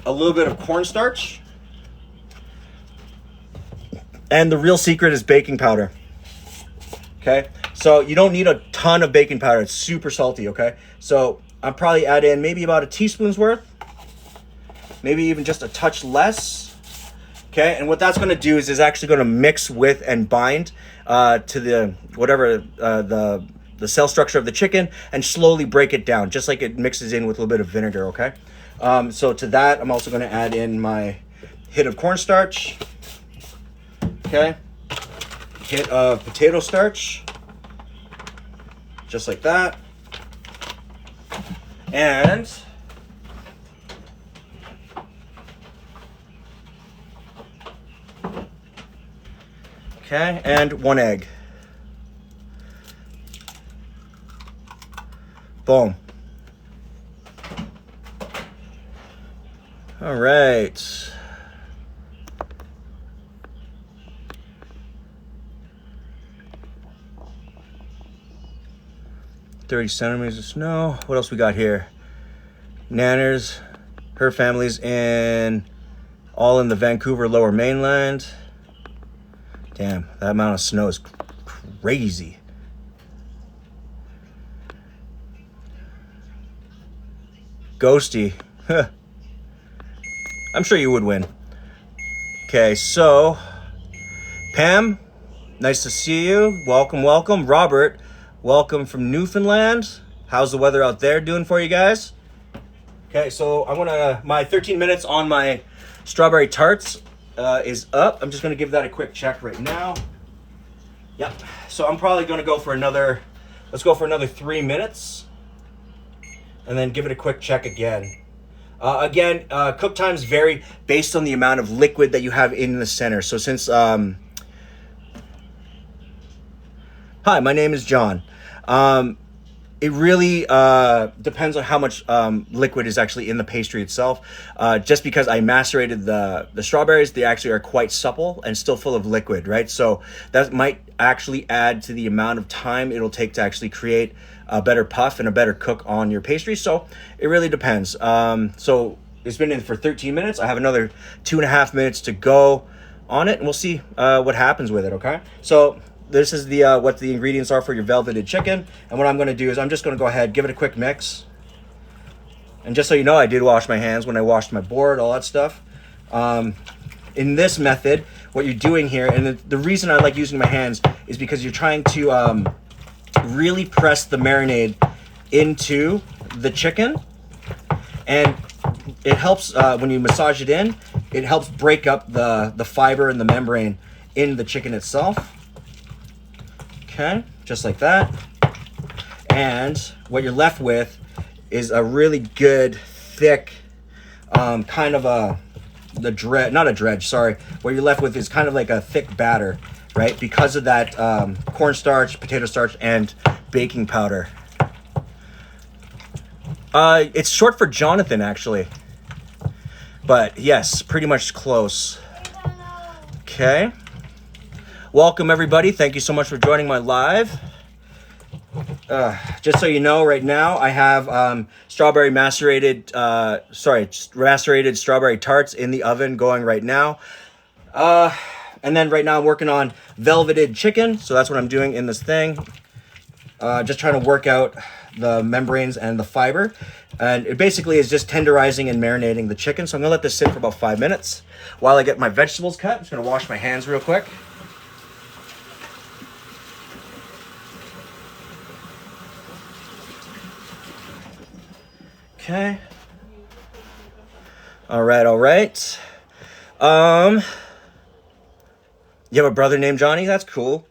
a little bit of cornstarch. And the real secret is baking powder. Okay, so you don't need a ton of baking powder. It's super salty, okay? So I'll probably add in maybe about a teaspoon's worth. Maybe even just a touch less. Okay, and what that's going to do is actually going to mix with and bind to the whatever the cell structure of the chicken and slowly break it down, just like it mixes in with a little bit of vinegar, okay? So to that, I'm also going to add in my hit of cornstarch, okay? Hit of potato starch, just like that. And okay, and 1 egg. Boom. All right. "30 centimeters of snow." What else we got here? Nanners, her family's all in the Vancouver Lower Mainland. Damn, that amount of snow is crazy. Ghosty. I'm sure you would win. Okay, so Pam, nice to see you. Welcome, welcome. Robert, welcome from Newfoundland. How's the weather out there doing for you guys? Okay, so my 13 minutes on my strawberry tarts is up. I'm just gonna give that a quick check right now. Yep, so I'm probably gonna go for let's go for another 3 minutes and then give it a quick check again. Cook times vary based on the amount of liquid that you have in the center. So since, hi, my name is John. It really depends on how much liquid is actually in the pastry itself. Just because I macerated the strawberries, they actually are quite supple and still full of liquid, right? So that might actually add to the amount of time it'll take to actually create a better puff and a better cook on your pastry. So it really depends. So it's been in for 13 minutes. I have another 2.5 minutes to go on it, and we'll see what happens with it, okay? So this is what the ingredients are for your velveted chicken. And what I'm going to do is I'm just going to go ahead, give it a quick mix. And just so you know, I did wash my hands when I washed my board, all that stuff. In this method, what you're doing here, and the reason I like using my hands is because you're trying to really press the marinade into the chicken. And it helps when you massage it in, it helps break up the fiber and the membrane in the chicken itself. Okay, just like that. And what you're left with is a really good, thick, kind of not a dredge, sorry. What you're left with is kind of like a thick batter, right? Because of that cornstarch, potato starch, and baking powder. It's short for Jonathan, actually. But yes, pretty much close. Okay. Welcome, everybody. Thank you so much for joining my live. Just so you know, right now I have macerated strawberry tarts in the oven going right now. And then right now I'm working on velveted chicken. So that's what I'm doing in this thing. Just trying to work out the membranes and the fiber. And it basically is just tenderizing and marinating the chicken. So I'm gonna let this sit for about 5 minutes while I get my vegetables cut. I'm just gonna wash my hands real quick. Okay. All right. You have a brother named Johnny? That's cool.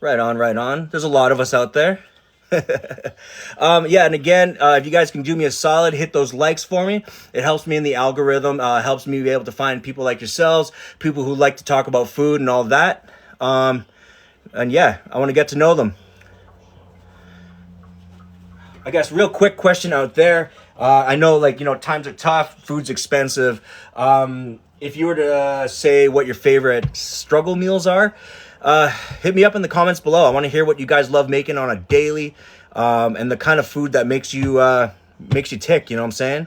Right on. There's a lot of us out there. Yeah, and again, if you guys can do me a solid, hit those likes for me. It helps me in the algorithm, helps me be able to find people like yourselves, people who like to talk about food and all of that. And yeah, I want to get to know them. I guess real quick question out there. I know, like, times are tough, food's expensive. If you were to say what your favorite struggle meals are, hit me up in the comments below. I want to hear what you guys love making on a daily, and the kind of food that makes you tick. You know what I'm saying?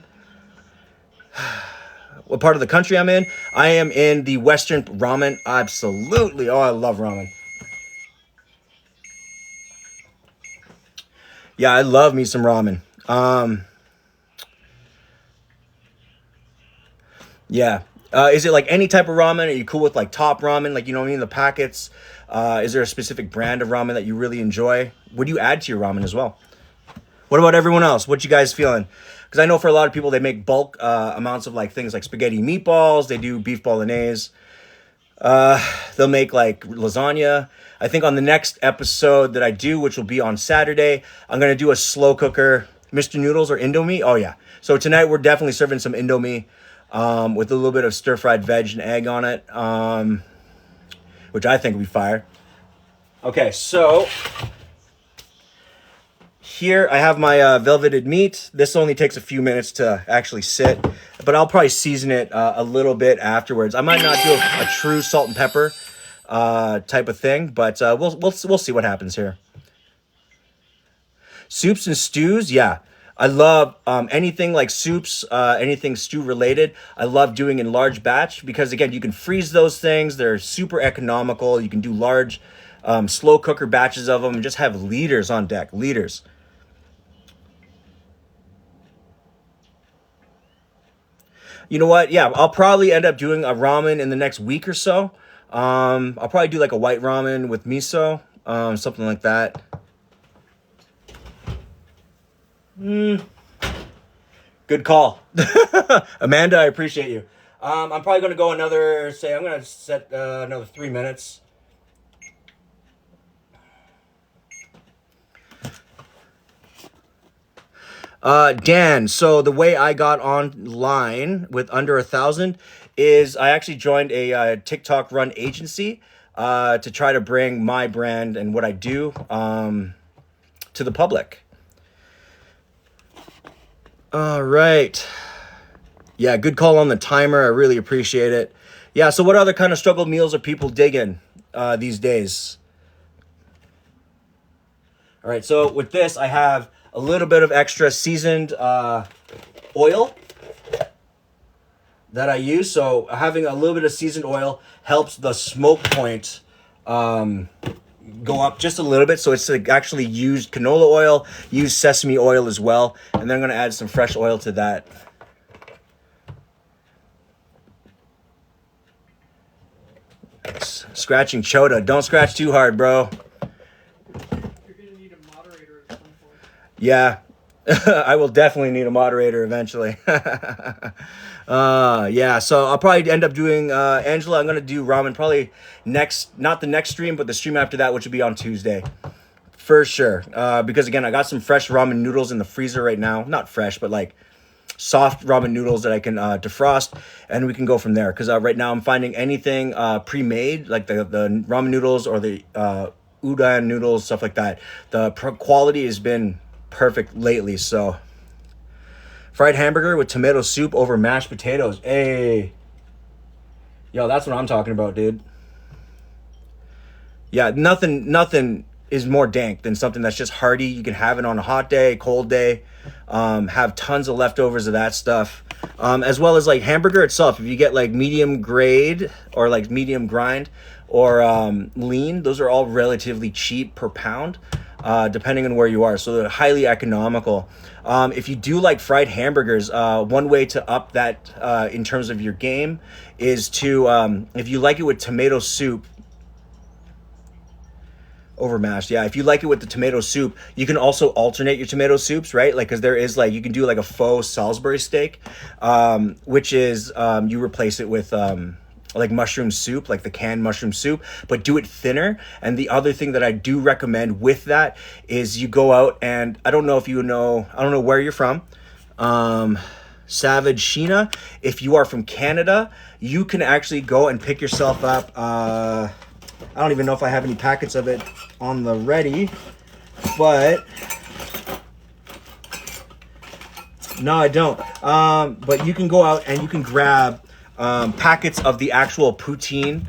What part of the country I'm in? I am in the Western. Ramen, absolutely. Oh, I love ramen. Yeah, I love me some ramen. Yeah. Is it like any type of ramen? Are you cool with like top ramen? Like, you know what I mean? The packets. Is there a specific brand of ramen that you really enjoy? What do you add to your ramen as well? What about everyone else? What you guys feeling? Because I know for a lot of people, they make bulk amounts of like things like spaghetti meatballs. They do beef bolognese. They'll make like lasagna. I think on the next episode that I do, which will be on Saturday, I'm going to do a slow cooker, Mr. Noodles or Indomie. Oh, yeah. So tonight we're definitely serving some Indomie with a little bit of stir-fried veg and egg on it, which I think will be fire. Okay, so here I have my velveted meat. This only takes a few minutes to actually sit, but I'll probably season it a little bit afterwards. I might not do a true salt and pepper type of thing, but we'll see what happens here. Soups and stews, yeah. I love anything like soups, anything stew related. I love doing in large batch because, again, you can freeze those things. They're super economical. You can do large slow cooker batches of them and just have liters on deck, liters. You know what? Yeah, I'll probably end up doing a ramen in the next week or so. I'll probably do like a white ramen with miso, something like that. Good call. Amanda, I appreciate you. I'm probably going to go I'm going to set another 3 minutes. Dan, so the way I got online with under 1,000 is I actually joined a TikTok run agency to try to bring my brand and what I do to the public. All right. Yeah, good call on the timer. I really appreciate it. Yeah, so what other kind of struggle meals are people digging these days? All right, so with this, I have a little bit of extra seasoned oil that I use. So having a little bit of seasoned oil helps the smoke point go up just a little bit. So it's like actually used canola oil, used sesame oil as well. And then I'm going to add some fresh oil to that. Scratching chota. Don't scratch too hard, bro. You're going to need a moderator at some point. Yeah. I will definitely need a moderator eventually. Yeah, so I'll probably end up doing Angela. I'm gonna do ramen probably not the next stream, but the stream after that, which will be on Tuesday for sure. Because again, I got some fresh ramen noodles in the freezer right now. Not fresh, but like soft ramen noodles that I can defrost, and we can go from there. Because right now I'm finding anything pre-made, like the ramen noodles or the udon noodles, stuff like that. The quality has been perfect lately. So fried hamburger with tomato soup over mashed potatoes. Hey, yo, that's what I'm talking about, dude. Yeah, nothing is more dank than something that's just hearty. You can have it on a hot day, cold day. Have tons of leftovers of that stuff. As well as like hamburger itself. If you get like medium grade or like medium grind or lean, those are all relatively cheap per pound. Depending on where you are. So they're highly economical. If you do like fried hamburgers, one way to up that in terms of your game is to, if you like it with tomato soup, over mashed, yeah. If you like it with the tomato soup, you can also alternate your tomato soups, right? Like, because there is like, you can do like a faux Salisbury steak, which is you replace it with like mushroom soup, like the canned mushroom soup, but do it thinner. And the other thing that I do recommend with that is you go out and I don't know where you're from. Savage Sheena. If you are from Canada, you can actually go and pick yourself up. I don't even know if I have any packets of it on the ready, but no, I don't. But you can go out and you can grab packets of the actual poutine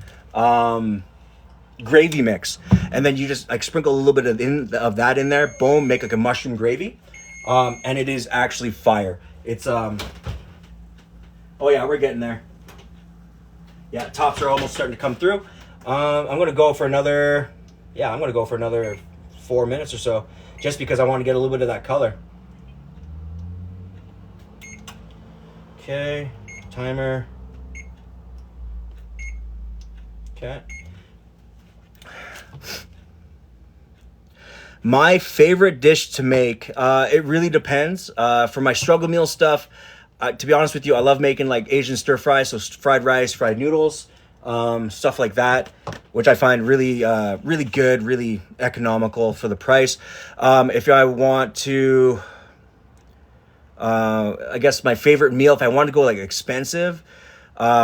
gravy mix, and then you just like sprinkle a little bit of that in there. Boom, make like a mushroom gravy, and it is actually fire. It's oh yeah, we're getting there. Yeah, tops are almost starting to come through. I'm gonna go for another 4 minutes or so, just because I want to get a little bit of that color. Okay, timer. Okay. My favorite dish to make, it really depends. For my struggle meal stuff, to be honest with you, I love making like Asian stir fry, so fried rice, fried noodles, stuff like that, which I find really, really good, really economical for the price. If I want to, I guess my favorite meal, if I want to go like expensive,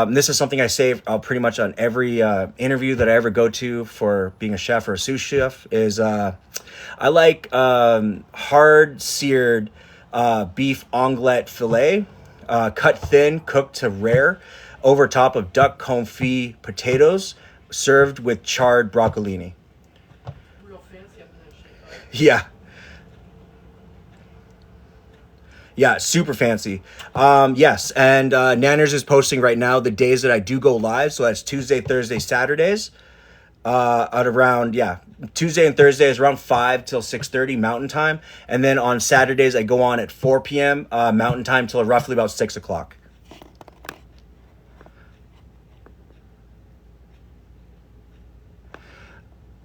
this is something I say pretty much on every interview that I ever go to for being a chef or a sous chef, is I like hard seared beef onglet filet, cut thin, cooked to rare, over top of duck confit potatoes, served with charred broccolini. Real fancy up in that shape. Yeah. Yeah, super fancy. Yes, and Nanners is posting right now the days that I do go live. So that's Tuesday, Thursday, Saturdays. At around, Tuesday and Thursday is around 5 till 6:30 Mountain Time. And then on Saturdays, I go on at 4 p.m. Mountain Time till roughly about 6 o'clock.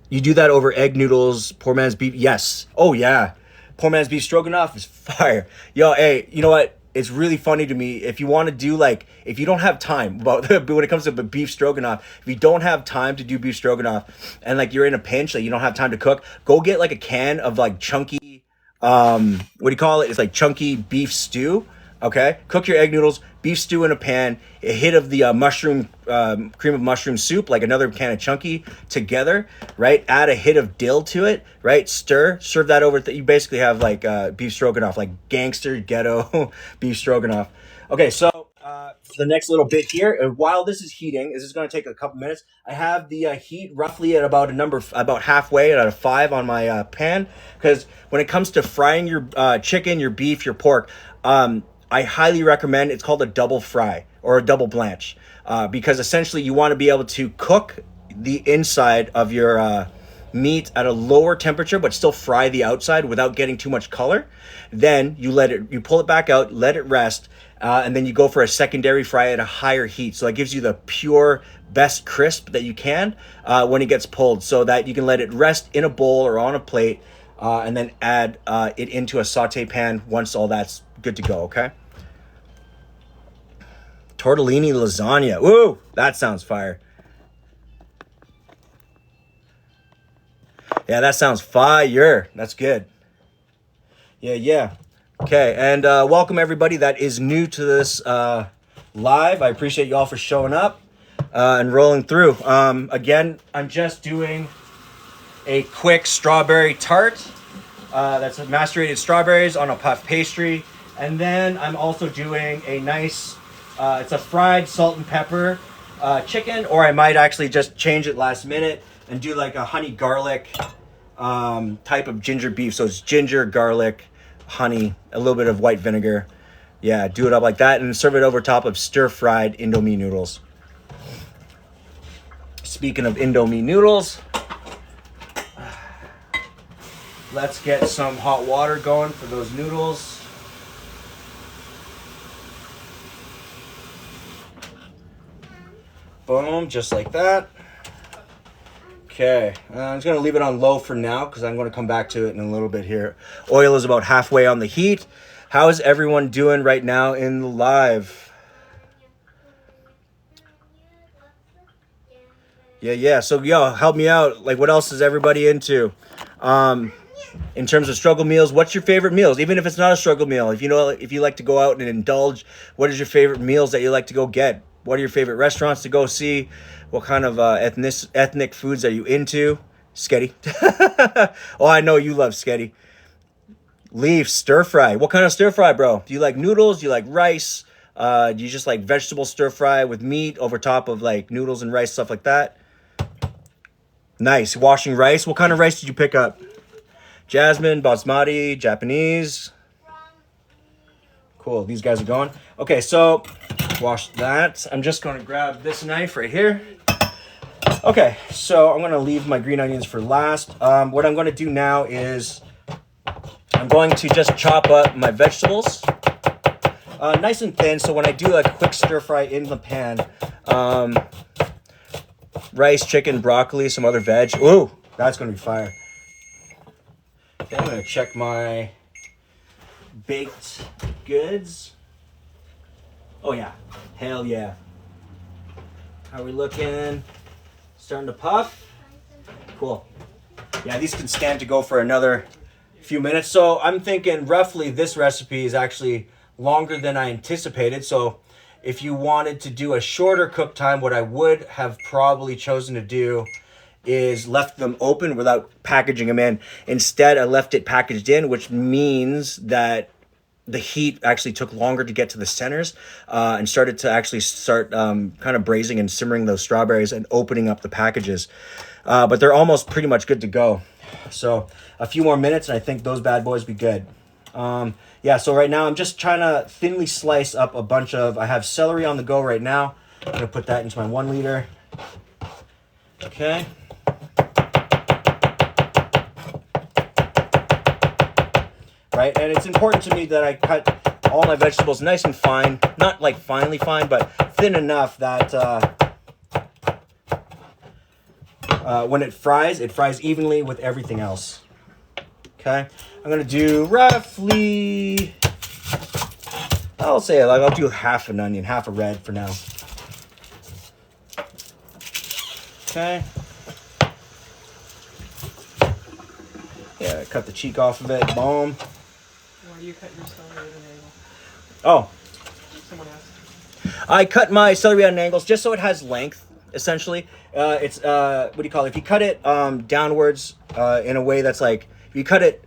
You do that over egg noodles, poor man's beef. Yes. Oh, yeah. Poor man's beef stroganoff is fire. Yo, hey, you know what? It's really funny to me. If you want to do like, if you don't have time, but when it comes to beef stroganoff, if you don't have time to do beef stroganoff and like you're in a pinch, like you don't have time to cook, go get like a can of like chunky, what do you call it? It's like chunky beef stew. Okay, cook your egg noodles, beef stew in a pan, a hit of the mushroom, cream of mushroom soup, like another can of chunky together, right? Add a hit of dill to it, right? Stir, serve that over. You basically have like beef stroganoff, like gangster ghetto beef stroganoff. Okay, so for the next little bit here, while this is heating, this is going to take a couple minutes. I have the heat roughly at about about halfway at a 5 on my pan, because when it comes to frying your chicken, your beef, your pork, I highly recommend, it's called a double fry or a double blanch, because essentially you want to be able to cook the inside of your meat at a lower temperature, but still fry the outside without getting too much color. Then you pull it back out, let it rest, and then you go for a secondary fry at a higher heat. So that gives you the pure best crisp that you can when it gets pulled, so that you can let it rest in a bowl or on a plate, and then add it into a saute pan once all that's good to go, okay? Tortellini lasagna. Woo! That sounds fire. Yeah, that sounds fire. That's good. Yeah. Okay, and welcome everybody that is new to this live. I appreciate you all for showing up and rolling through. Again, I'm just doing a quick strawberry tart. That's macerated strawberries on a puff pastry. And then I'm also doing a nice, it's a fried salt and pepper chicken, or I might actually just change it last minute and do like a honey garlic type of ginger beef. So it's ginger, garlic, honey, a little bit of white vinegar. Yeah, do it up like that and serve it over top of stir-fried Indomie noodles. Speaking of Indomie noodles, let's get some hot water going for those noodles. Boom, just like that. Okay, I'm just going to leave it on low for now because I'm going to come back to it in a little bit here. Oil is about halfway on the heat. How is everyone doing right now in the live? Yeah. So, yo, help me out. Like, what else is everybody into? In terms of struggle meals, what's your favorite meals? Even if it's not a struggle meal, if you like to go out and indulge, what is your favorite meals that you like to go get? What are your favorite restaurants to go see? What kind of ethnic foods are you into? Sketty. Oh, I know you love sketty. Leaf stir fry. What kind of stir fry, bro? Do you like noodles? Do you like rice? Do you just like vegetable stir fry with meat over top of like noodles and rice, stuff like that? Nice. Washing rice. What kind of rice did you pick up? Jasmine, basmati, Japanese. Cool. These guys are going. Okay, so wash that. I'm just going to grab this knife right here. Okay, so I'm going to leave my green onions for last. What I'm going to do now is I'm going to just chop up my vegetables nice and thin. So when I do a quick stir fry in the pan, rice, chicken, broccoli, some other veg. Ooh, that's going to be fire. Okay, I'm going to check my baked goods. Oh, yeah. Hell yeah. How are we looking? Starting to puff? Cool. Yeah, these can stand to go for another few minutes. So I'm thinking roughly this recipe is actually longer than I anticipated. So if you wanted to do a shorter cook time, what I would have probably chosen to do is left them open without packaging them in. Instead, I left it packaged in, which means that the heat actually took longer to get to the centers and started kind of braising and simmering those strawberries and opening up the packages. But they're almost pretty much good to go. So a few more minutes and I think those bad boys be good. Yeah, so right now I'm just trying to thinly slice up a bunch of, I have celery on the go right now. I'm going to put that into my 1 liter. Okay. Right, and it's important to me that I cut all my vegetables nice and fine, not like finely fine, but thin enough that when it fries evenly with everything else. Okay, I'm gonna do roughly, I'll say like I'll do half an onion, half a red for now. Okay. Yeah, cut the cheek off of it. Boom. Why do you cut your celery at an angle? Oh. Someone asked. I cut my celery at angles just so it has length, essentially. It's, what do you call it? If you cut it downwards in a way that's like, if you cut it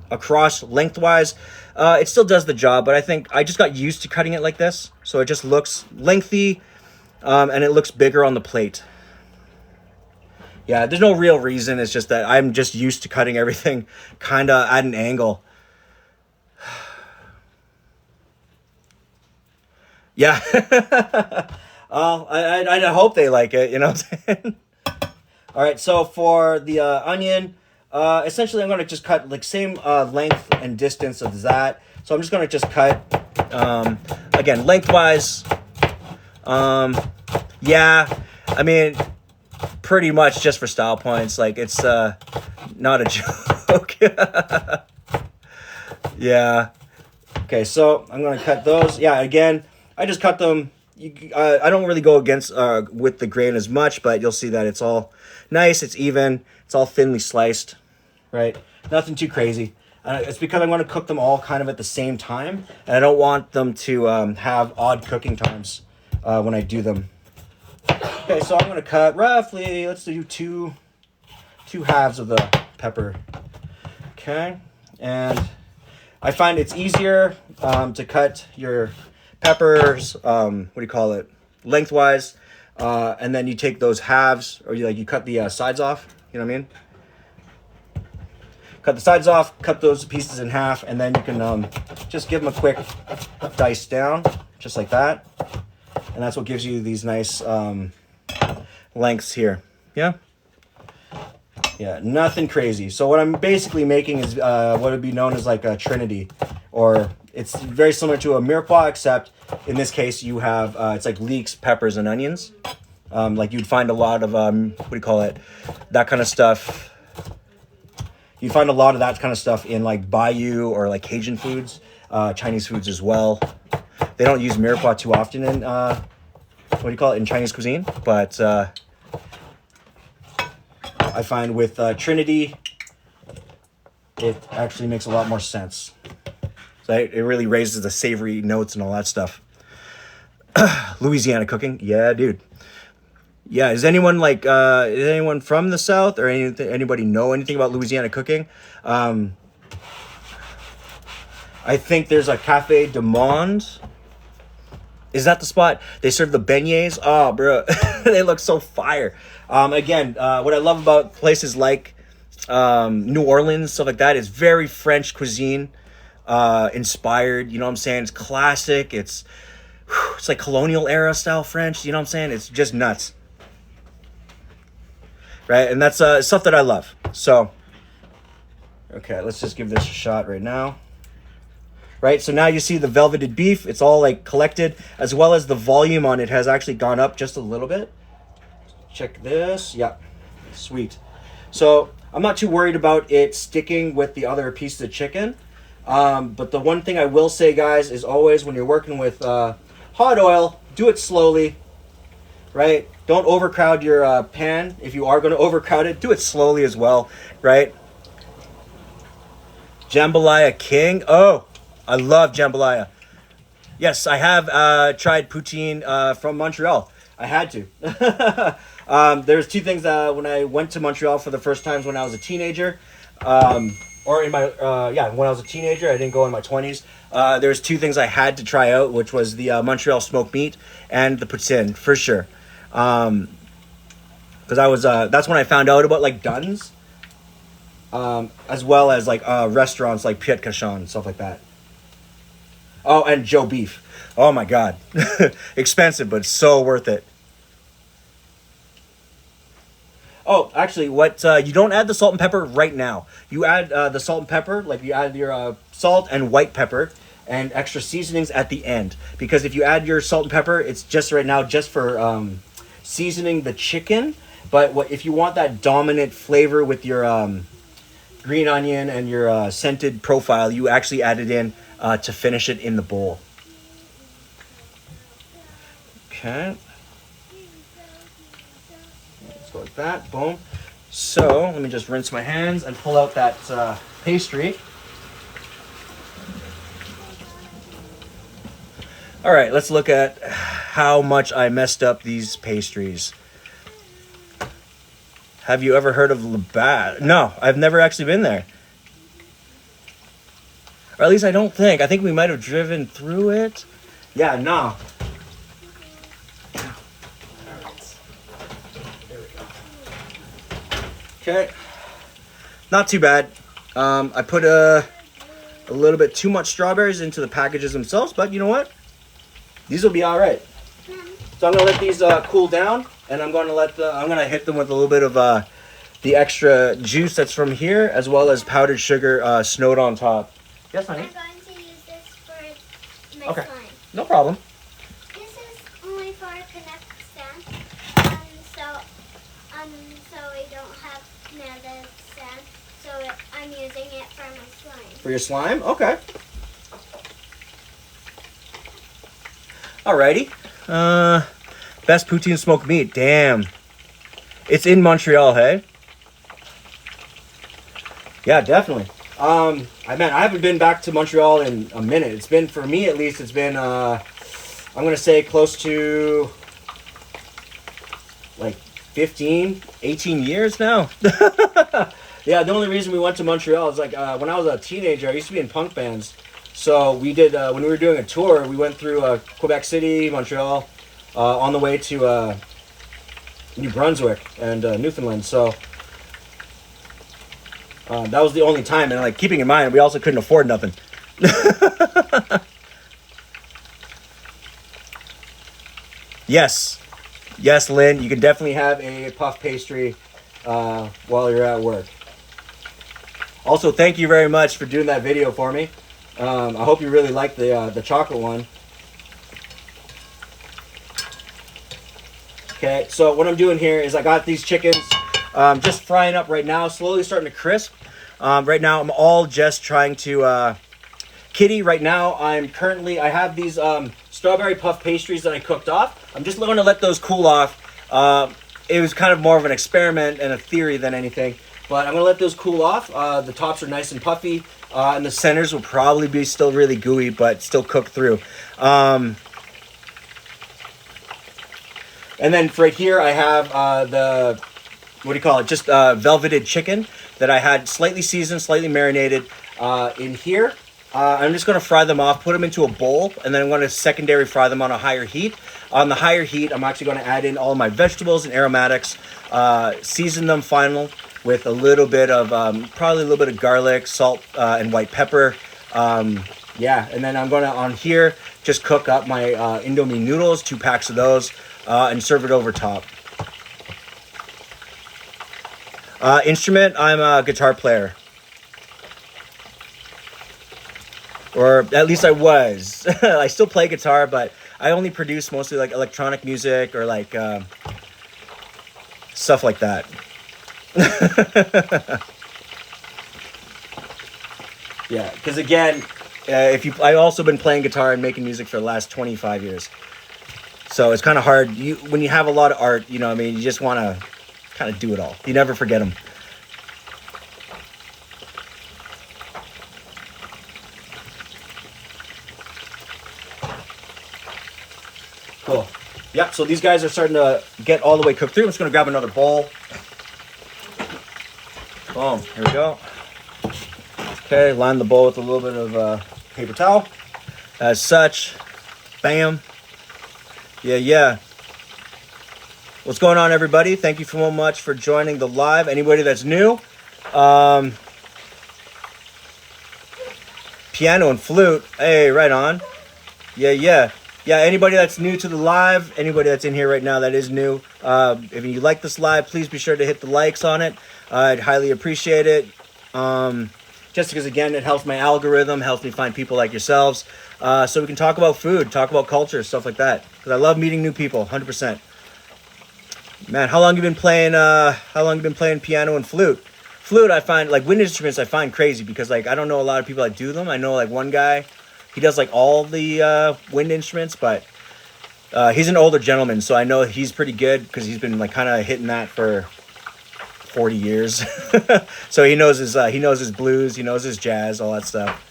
across lengthwise, it still does the job, but I think I just got used to cutting it like this. So it just looks lengthy and it looks bigger on the plate. Yeah, there's no real reason. It's just that I'm just used to cutting everything kind of at an angle. Yeah. I hope they like it, you know what I'm saying? All right, so for the onion, essentially I'm going to just cut like same length and distance of that. So I'm just going to just cut, again, lengthwise. Yeah, I mean, pretty much just for style points. Like, it's not a joke. Yeah. Okay, so I'm going to cut those. Yeah, again, I just cut them. I don't really go against with the grain as much, but you'll see that it's all nice, it's even, it's all thinly sliced, right? Nothing too crazy. It's because I want to cook them all kind of at the same time, and I don't want them to have odd cooking times when I do them. Okay, so I'm going to cut roughly, let's do two halves of the pepper. Okay, and I find it's easier to cut your peppers, lengthwise, and then you take those halves, or you cut the sides off, you know what I mean? Cut the sides off, cut those pieces in half, and then you can just give them a quick dice down, just like that. And that's what gives you these nice lengths here. Yeah? Yeah, nothing crazy. So what I'm basically making is what would be known as like a trinity, or it's very similar to a mirepoix, except in this case you have, it's like leeks, peppers, and onions. Like you'd find a lot of, that kind of stuff. You find a lot of that kind of stuff in like Bayou or like Cajun foods, Chinese foods as well. They don't use mirepoix too often in, in Chinese cuisine, but I find with Trinity, it actually makes a lot more sense. So it really raises the savory notes and all that stuff. Louisiana cooking, yeah, dude. Yeah, is anyone from the South or anybody know anything about Louisiana cooking? I think there's a Cafe du Monde. Is that the spot? They serve the beignets. Oh, bro, they look so fire. Again, what I love about places like New Orleans, stuff like that, is very French cuisine inspired. You know what I'm saying? It's classic. It's like colonial era style French. You know what I'm saying? It's just nuts. Right? And that's stuff that I love. So, okay, let's just give this a shot right now. Right? So now you see the velveted beef. It's all like collected, as well as the volume on it has actually gone up just a little bit. Check this. Yeah. Sweet. So I'm not too worried about it sticking with the other pieces of chicken. But the one thing I will say, guys, is always when you're working with hot oil, do it slowly, right? Don't overcrowd your pan. If you are going to overcrowd it, do it slowly as well, right? Jambalaya King. Oh, I love jambalaya. Yes, I have tried poutine from Montreal. I had to. There's two things when I went to Montreal for the first times when I was a teenager. Or in my, when I was a teenager, I didn't go in my 20s. There's two things I had to try out, which was the Montreal smoked meat and the poutine, for sure. Because that's when I found out about, like, Dunn's. As well as, like, restaurants like Piet Cachon and stuff like that. Oh, and Joe Beef. Oh, my God. Expensive, but so worth it. Oh, actually, you don't add the salt and pepper right now. You add the salt and pepper, like you add your salt and white pepper and extra seasonings at the end. Because if you add your salt and pepper, it's just right now just for seasoning the chicken. But if you want that dominant flavor with your green onion and your scented profile, you actually add it in to finish it in the bowl. Okay. Like that, boom. So let me just rinse my hands and pull out that pastry. All right, let's look at how much I messed up these pastries. Have you ever heard of Labatt? No, I've never actually been there. Or at least I don't think. I think we might have driven through it. Yeah, no. Okay, not too bad. I put a little bit too much strawberries into the packages themselves, but you know what? These will be all right. So I'm gonna let these cool down, and I'm gonna hit them with a little bit of the extra juice that's from here, as well as powdered sugar snowed on top. Yes, honey. I'm going to use this for my slime. No problem. This is only for a connect stand, so we don't have another stand. So I'm using it for my slime. For your slime? Okay. Alrighty. Best poutine smoked meat. Damn. It's in Montreal, hey? Yeah, definitely. I haven't been back to Montreal in a minute. It's been, for me at least, it's been, I'm going to say close to, like, 15, 18 years now. Yeah, the only reason we went to Montreal is, like, when I was a teenager, I used to be in punk bands. So we did, when we were doing a tour, we went through Quebec City, Montreal, on the way to New Brunswick and Newfoundland. So that was the only time. And, like, keeping in mind, we also couldn't afford nothing. Yes. Yes, Lynn, you can definitely have a puff pastry while you're at work. Also, thank you very much for doing that video for me. I hope you really like the chocolate one. Okay, so what I'm doing here is I got these chickens just frying up right now, slowly starting to crisp. Right now, I'm all just trying to... Kitty, right now, I have these strawberry puff pastries that I cooked off. I'm just going to let those cool off. it was kind of more of an experiment and a theory than anything. But I'm going to let those cool off. The tops are nice and puffy. And the centers will probably be still really gooey, but still cook through. And then right here, I have the, what do you call it? Just velveted chicken that I had slightly seasoned, slightly marinated in here. I'm just going to fry them off, put them into a bowl, and then I'm going to secondary fry them on a higher heat. On the higher heat, I'm actually going to add in all my vegetables and aromatics, season them final with a little bit of, probably a little bit of garlic, salt, and white pepper. Yeah, and then I'm going to, on here, just cook up my Indomie noodles, 2 packs of those, and serve it over top. Instrument, I'm a guitar player. Or at least I was. I still play guitar, but I only produce mostly like electronic music or like stuff like that. Yeah, because again, I've also been playing guitar and making music for the last 25 years. So it's kind of hard. When you have a lot of art, you know what I mean, you just want to kind of do it all. You never forget them. Cool. Yeah, so these guys are starting to get all the way cooked through. I'm just going to grab another bowl. Boom. Here we go. Okay, line the bowl with a little bit of paper towel. As such. Bam. Yeah. What's going on, everybody? Thank you so much for joining the live. Anybody that's new, piano and flute. Hey, right on. Yeah. Anybody that's new to the live, anybody that's in here right now that is new, if you like this live, please be sure to hit the likes on it. I'd highly appreciate it. Just because, again, it helps my algorithm, helps me find people like yourselves, so we can talk about food, talk about culture, stuff like that. Because I love meeting new people, 100%. Man, how long you been playing? Piano and flute? Flute, I find, like, wind instruments, I find crazy because, like, I don't know a lot of people that do them. I know, like, one guy, he does, like, all the wind instruments, but he's an older gentleman, so I know he's pretty good because he's been, like, kind of hitting that for 40 years. So he knows his blues, he knows his jazz, all that stuff.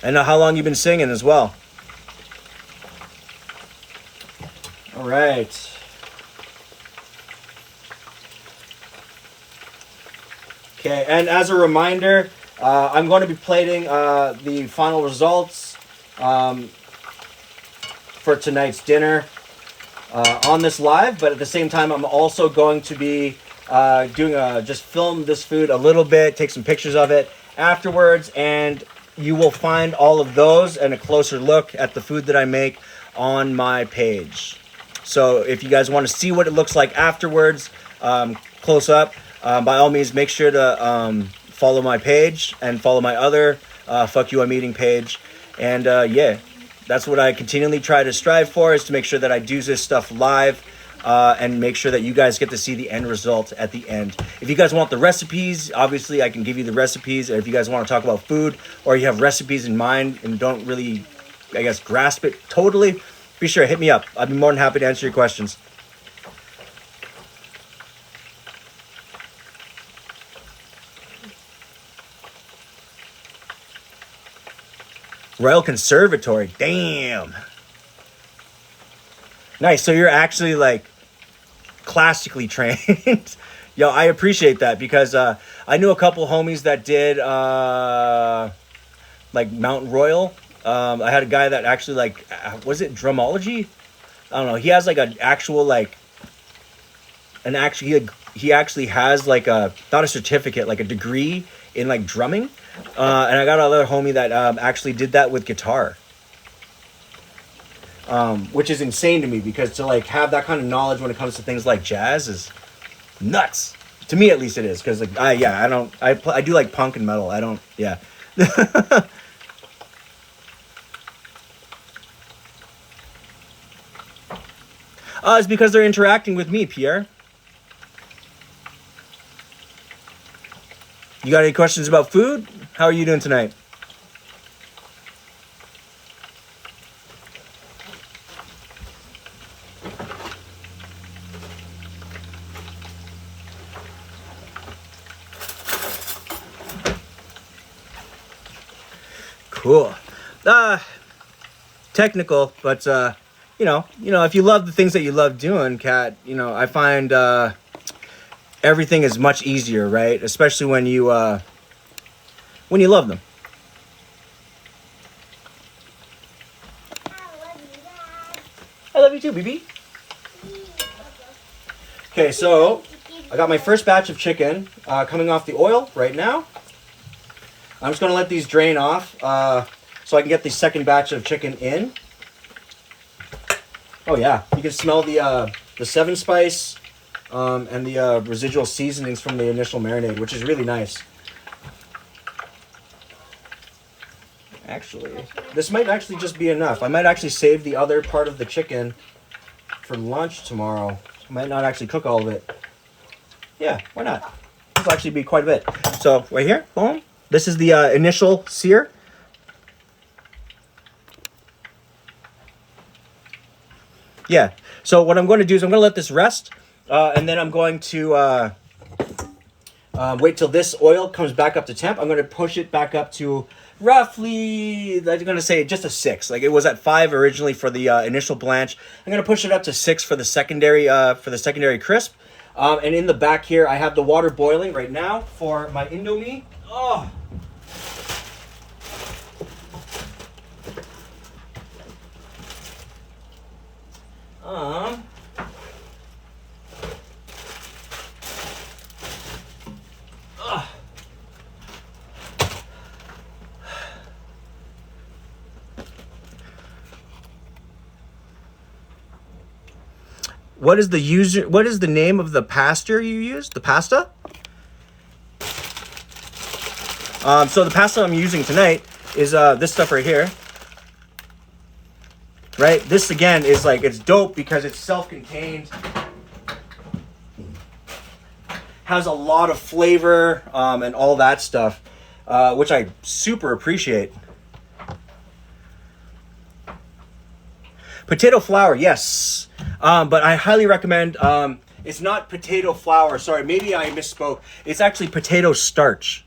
And how long you been singing as well? All right. Okay, and as a reminder, I'm going to be plating the final results for tonight's dinner on this live, but at the same time, I'm also going to be just film this food a little bit, take some pictures of it afterwards, and you will find all of those and a closer look at the food that I make on my page. So if you guys want to see what it looks like afterwards, close up, by all means, make sure to follow my page and follow my other Fuck You I'm Eating page. And yeah, that's what I continually try to strive for, is to make sure that I do this stuff live and make sure that you guys get to see the end result at the end. If you guys want the recipes, obviously I can give you the recipes. Or if you guys want to talk about food or you have recipes in mind and don't really, I guess, grasp it totally, be sure to hit me up. I'd be more than happy to answer your questions. Royal Conservatory. Damn. Nice. So you're actually like classically trained. Yo, I appreciate that because I knew a couple homies that did like Mountain Royal. I had a guy that actually like, was it drumology? I don't know. He has like an actual like, he actually has like a, not a certificate, like a degree in like drumming. And I got another homie that actually did that with guitar. Which is insane to me because to like have that kind of knowledge when it comes to things like jazz is nuts. To me, at least it is. Because like, I do like punk and metal. Yeah. It's because they're interacting with me, Pierre. You got any questions about food? How are you doing tonight? Cool. Technical, but if you love the things that you love doing, Kat, I find everything is much easier, right? Especially when you love them. I love you too, baby. Okay, so I got my first batch of chicken coming off the oil right now. I'm just going to let these drain off so I can get the second batch of chicken in. Oh yeah, you can smell the 7 spice and the residual seasonings from the initial marinade, which is really nice. Actually, this might actually just be enough. I might actually save the other part of the chicken for lunch tomorrow. I might not actually cook all of it. Yeah, why not? This will actually be quite a bit. So right here, boom. This is the initial sear. Yeah, so what I'm going to do is I'm going to let this rest, and then I'm going to wait till this oil comes back up to temp. I'm going to push it back up to roughly, I'm going to say just a 6. Like it was at 5 originally for the initial blanch. I'm going to push it up to 6 for the secondary crisp. And in the back here, I have the water boiling right now for my Indo. Oh. What is the name of the pasta you use? The pasta? So the pasta I'm using tonight is this stuff right here. Right? This again is like, it's dope because it's self-contained. Has a lot of flavor and all that stuff, which I super appreciate. Potato flour, yes. But I highly recommend, it's not potato flour. Sorry, maybe I misspoke. It's actually potato starch.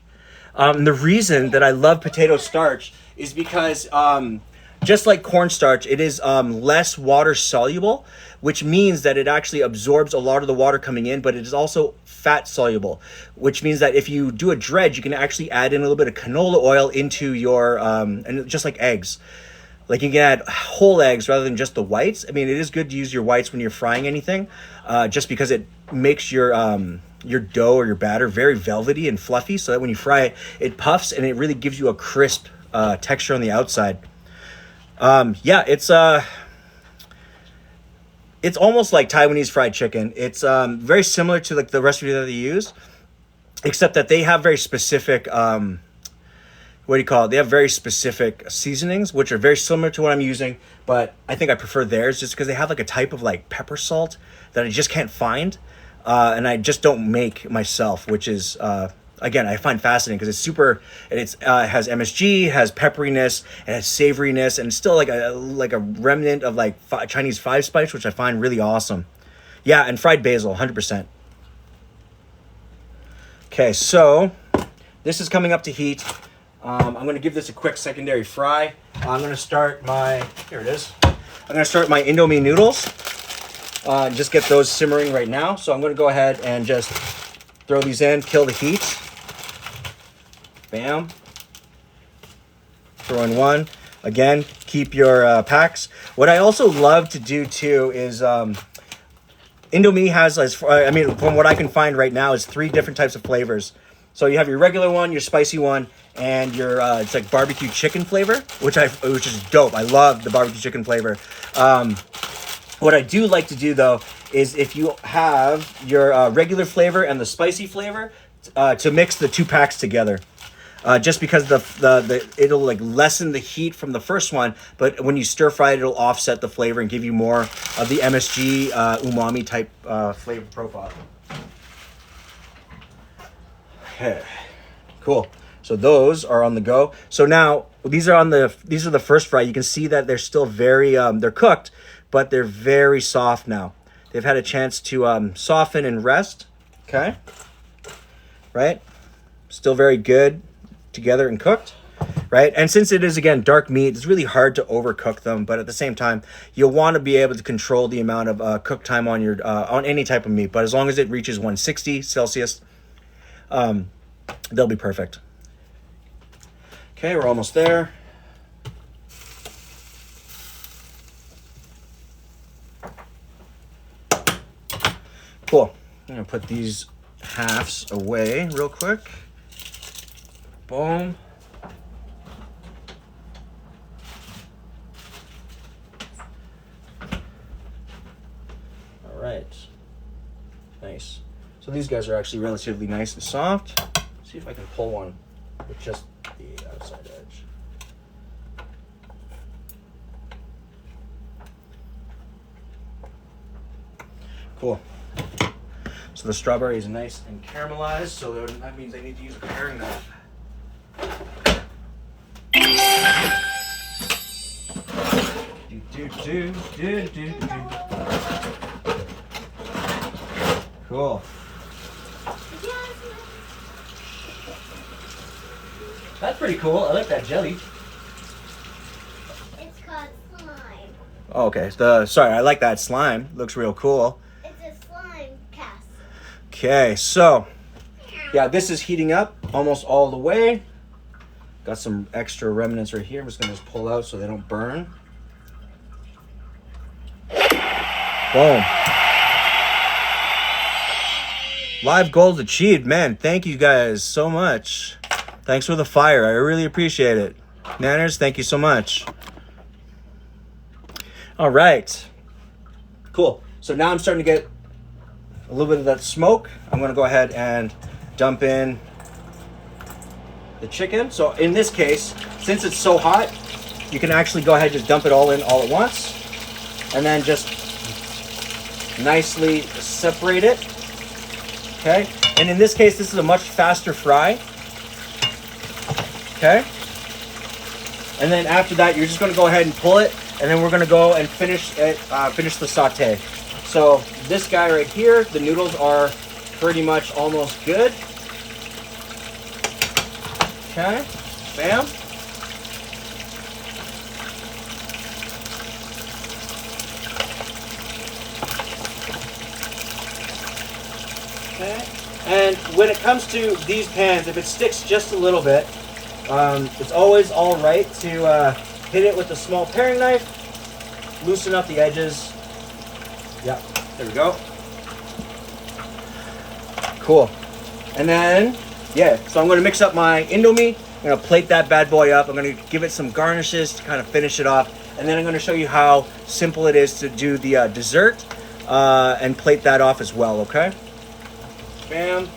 The reason that I love potato starch is because just like cornstarch, it is less water soluble, which means that it actually absorbs a lot of the water coming in, but it is also fat soluble, which means that if you do a dredge, you can actually add in a little bit of canola oil into your, and just like eggs. Like you can add whole eggs rather than just the whites. I mean, it is good to use your whites when you're frying anything, just because it makes your dough or your batter very velvety and fluffy, so that when you fry it, it puffs and it really gives you a crisp texture on the outside. Yeah, it's almost like Taiwanese fried chicken. It's very similar to like the recipe that they use, except that they have very specific what do you call it? They have very specific seasonings, which are very similar to what I'm using, but I think I prefer theirs just because they have like a type of like pepper salt that I just can't find, and I just don't make myself, which is, again, I find fascinating because it's super, and it has MSG, has pepperiness, it has savoriness, and it's still like a remnant of like Chinese 5 spice, which I find really awesome. Yeah, and fried basil, 100%. Okay, so this is coming up to heat. I'm going to give this a quick secondary fry. I'm going to start my, here it is. I'm going to start my Indomie noodles. Just get those simmering right now. So I'm going to go ahead and just throw these in, kill the heat. Bam. Throw in one. Again, keep your packs. What I also love to do too is Indomie has, I mean, from what I can find right now, is 3 different types of flavors. So you have your regular one, your spicy one, and your it's like barbecue chicken flavor, which is dope. I love the barbecue chicken flavor. What I do like to do though is if you have your regular flavor and the spicy flavor, to mix the 2 packs together. Just because it'll like lessen the heat from the first one, but when you stir fry it, it'll offset the flavor and give you more of the MSG umami type flavor profile. Okay, cool. So those are on the go. So now these are the first fry. You can see that they're still very they're cooked, but they're very soft now. They've had a chance to soften and rest. Okay, right? Still very good together and cooked, right? And since it is, again, dark meat, it's really hard to overcook them, but at the same time, you'll want to be able to control the amount of cook time on your on any type of meat. But as long as it reaches 160 Celsius, they'll be perfect. Okay, we're almost there. Cool. I'm gonna put these halves away real quick. Boom. All right. Nice. So these guys are actually relatively nice and soft. Let's see if I can pull one with just the outside edge. Cool. So the strawberry is nice and caramelized, so that means I need to use a paring knife. Cool. That's pretty cool. I like that jelly. It's called slime. Oh, okay. Sorry, I like that slime. Looks real cool. It's a slime cast. Okay, so yeah, this is heating up almost all the way. Got some extra remnants right here. I'm just gonna pull out so they don't burn. Boom. Live goals achieved. Man, thank you guys so much. Thanks for the fire. I really appreciate it. Nanners, thank you so much. All right. Cool. So now I'm starting to get a little bit of that smoke. I'm going to go ahead and dump in the chicken. So in this case, since it's so hot, you can actually go ahead and just dump it all in all at once. And then just nicely separate it. Okay. And in this case, this is a much faster fry. Okay. And then after that, you're just going to go ahead and pull it, and then we're going to go and finish the saute. So this guy right here, the noodles are pretty much almost good. Okay. Bam. Okay. And when it comes to these pans, if it sticks just a little bit, it's always all right to hit it with a small paring knife, loosen up the edges. Yep, there we go. Cool. And then, yeah, so I'm going to mix up my Indo meat. I'm going to plate that bad boy up. I'm going to give it some garnishes to kind of finish it off. And then I'm going to show you how simple it is to do the dessert and plate that off as well, okay? Bam.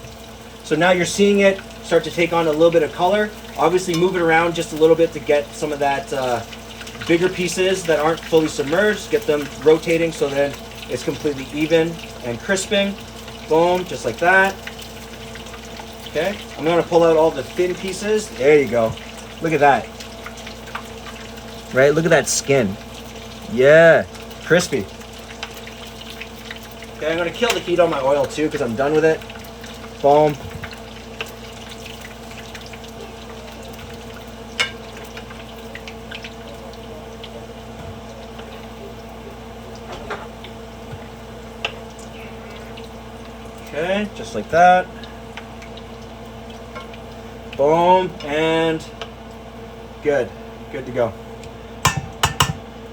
So now you're seeing it start to take on a little bit of color. Obviously move it around just a little bit to get some of that bigger pieces that aren't fully submerged, get them rotating so that it's completely even and crisping. Boom, just like that. Okay, I'm gonna pull out all the thin pieces. There you go. Look at that. Right, look at that skin. Yeah, crispy. Okay, I'm gonna kill the heat on my oil too because I'm done with it. Boom. Okay, just like that. Boom, and good. Good to go.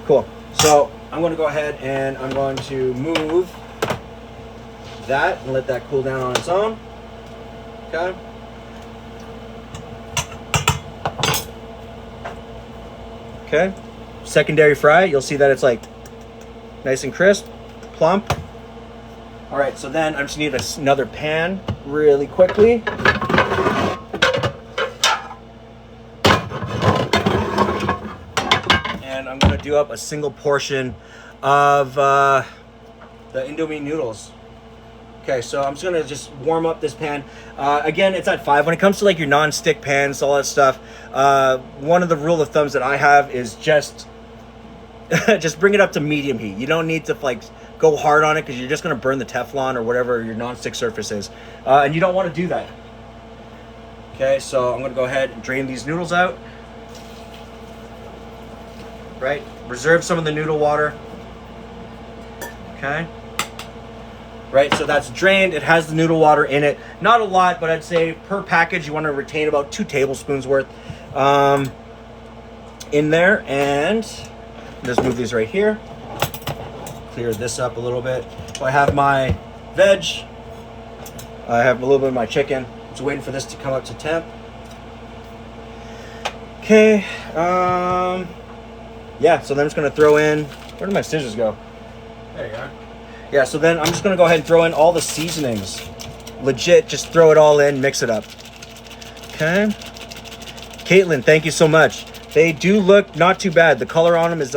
Cool. So I'm going to go ahead and I'm going to move that and let that cool down on its own. Okay. Okay. Secondary fry, you'll see that it's like nice and crisp, plump. All right, so then I just need another pan really quickly. And I'm gonna do up a single portion of the Indomie noodles. Okay, so I'm just gonna warm up this pan. Again, it's at 5. When it comes to like your non-stick pans, all that stuff, one of the rule of thumbs that I have is just bring it up to medium heat. You don't need to like go hard on it because you're just going to burn the Teflon or whatever your non-stick surface is. And you don't want to do that. Okay, so I'm going to go ahead and drain these noodles out. right? Reserve some of the noodle water. Okay. Right, so that's drained. It has the noodle water in it. Not a lot, but I'd say per package you want to retain about 2 tablespoons worth in there. And just move these right here. Clear this up a little bit. So I have my veg. I have a little bit of my chicken. Just waiting for this to come up to temp. Okay. Yeah, so then I'm just going to throw in... Where did my scissors go? There you are. Yeah, so then I'm just going to go ahead and throw in all the seasonings. Legit, just throw it all in, mix it up. Okay. Caitlin, thank you so much. They do look not too bad. The color on them is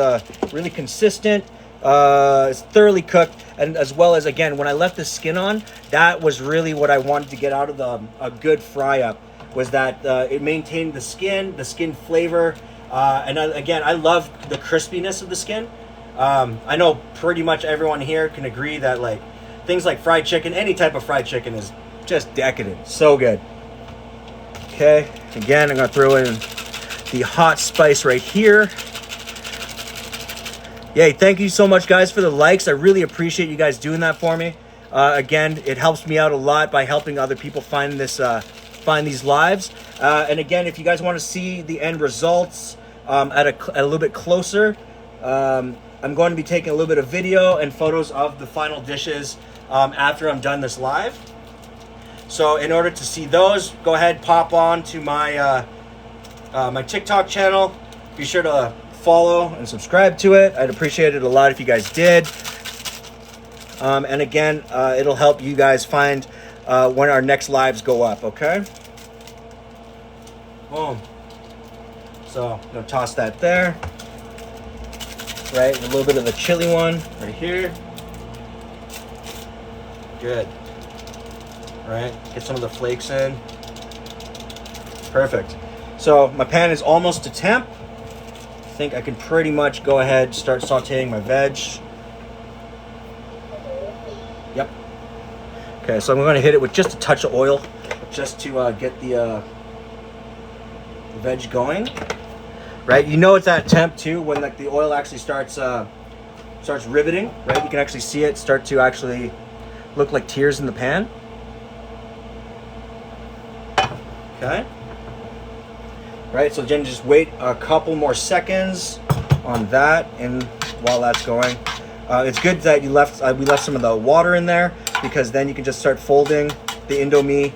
really consistent. It's thoroughly cooked. And as well as, again, when I left the skin on, that was really what I wanted to get out of a good fry up. Was that it maintained the skin flavor. And I love the crispiness of the skin. I know pretty much everyone here can agree that like things like fried chicken, any type of fried chicken is just decadent. So good. Okay, again, I'm gonna throw in the hot spice right here. Yay, thank you so much guys for the likes. I really appreciate you guys doing that for me. Again, it helps me out a lot by helping other people find these lives. And again, if you guys want to see the end results at a little bit closer, I'm going to be taking a little bit of video and photos of the final dishes after I'm done this live. So in order to see those, go ahead, pop on to my my TikTok channel. Be sure to follow and subscribe to it. I'd appreciate it a lot if you guys did. And again, it'll help you guys find when our next lives go up, okay? Boom. So I'm gonna toss that there. Right, a little bit of the chili one right here. Good. Right, get some of the flakes in. Perfect. So my pan is almost to temp. I think I can pretty much go ahead and start sauteing my veg. Yep. Okay, so I'm going to hit it with just a touch of oil just to get the veg going. Right, you know it's at temp too when like the oil actually starts riveting. Right, you can actually see it start to actually look like tears in the pan. Okay. Right, so then just wait a couple more seconds on that, and while that's going, it's good that you left. We left some of the water in there because then you can just start folding the Indomie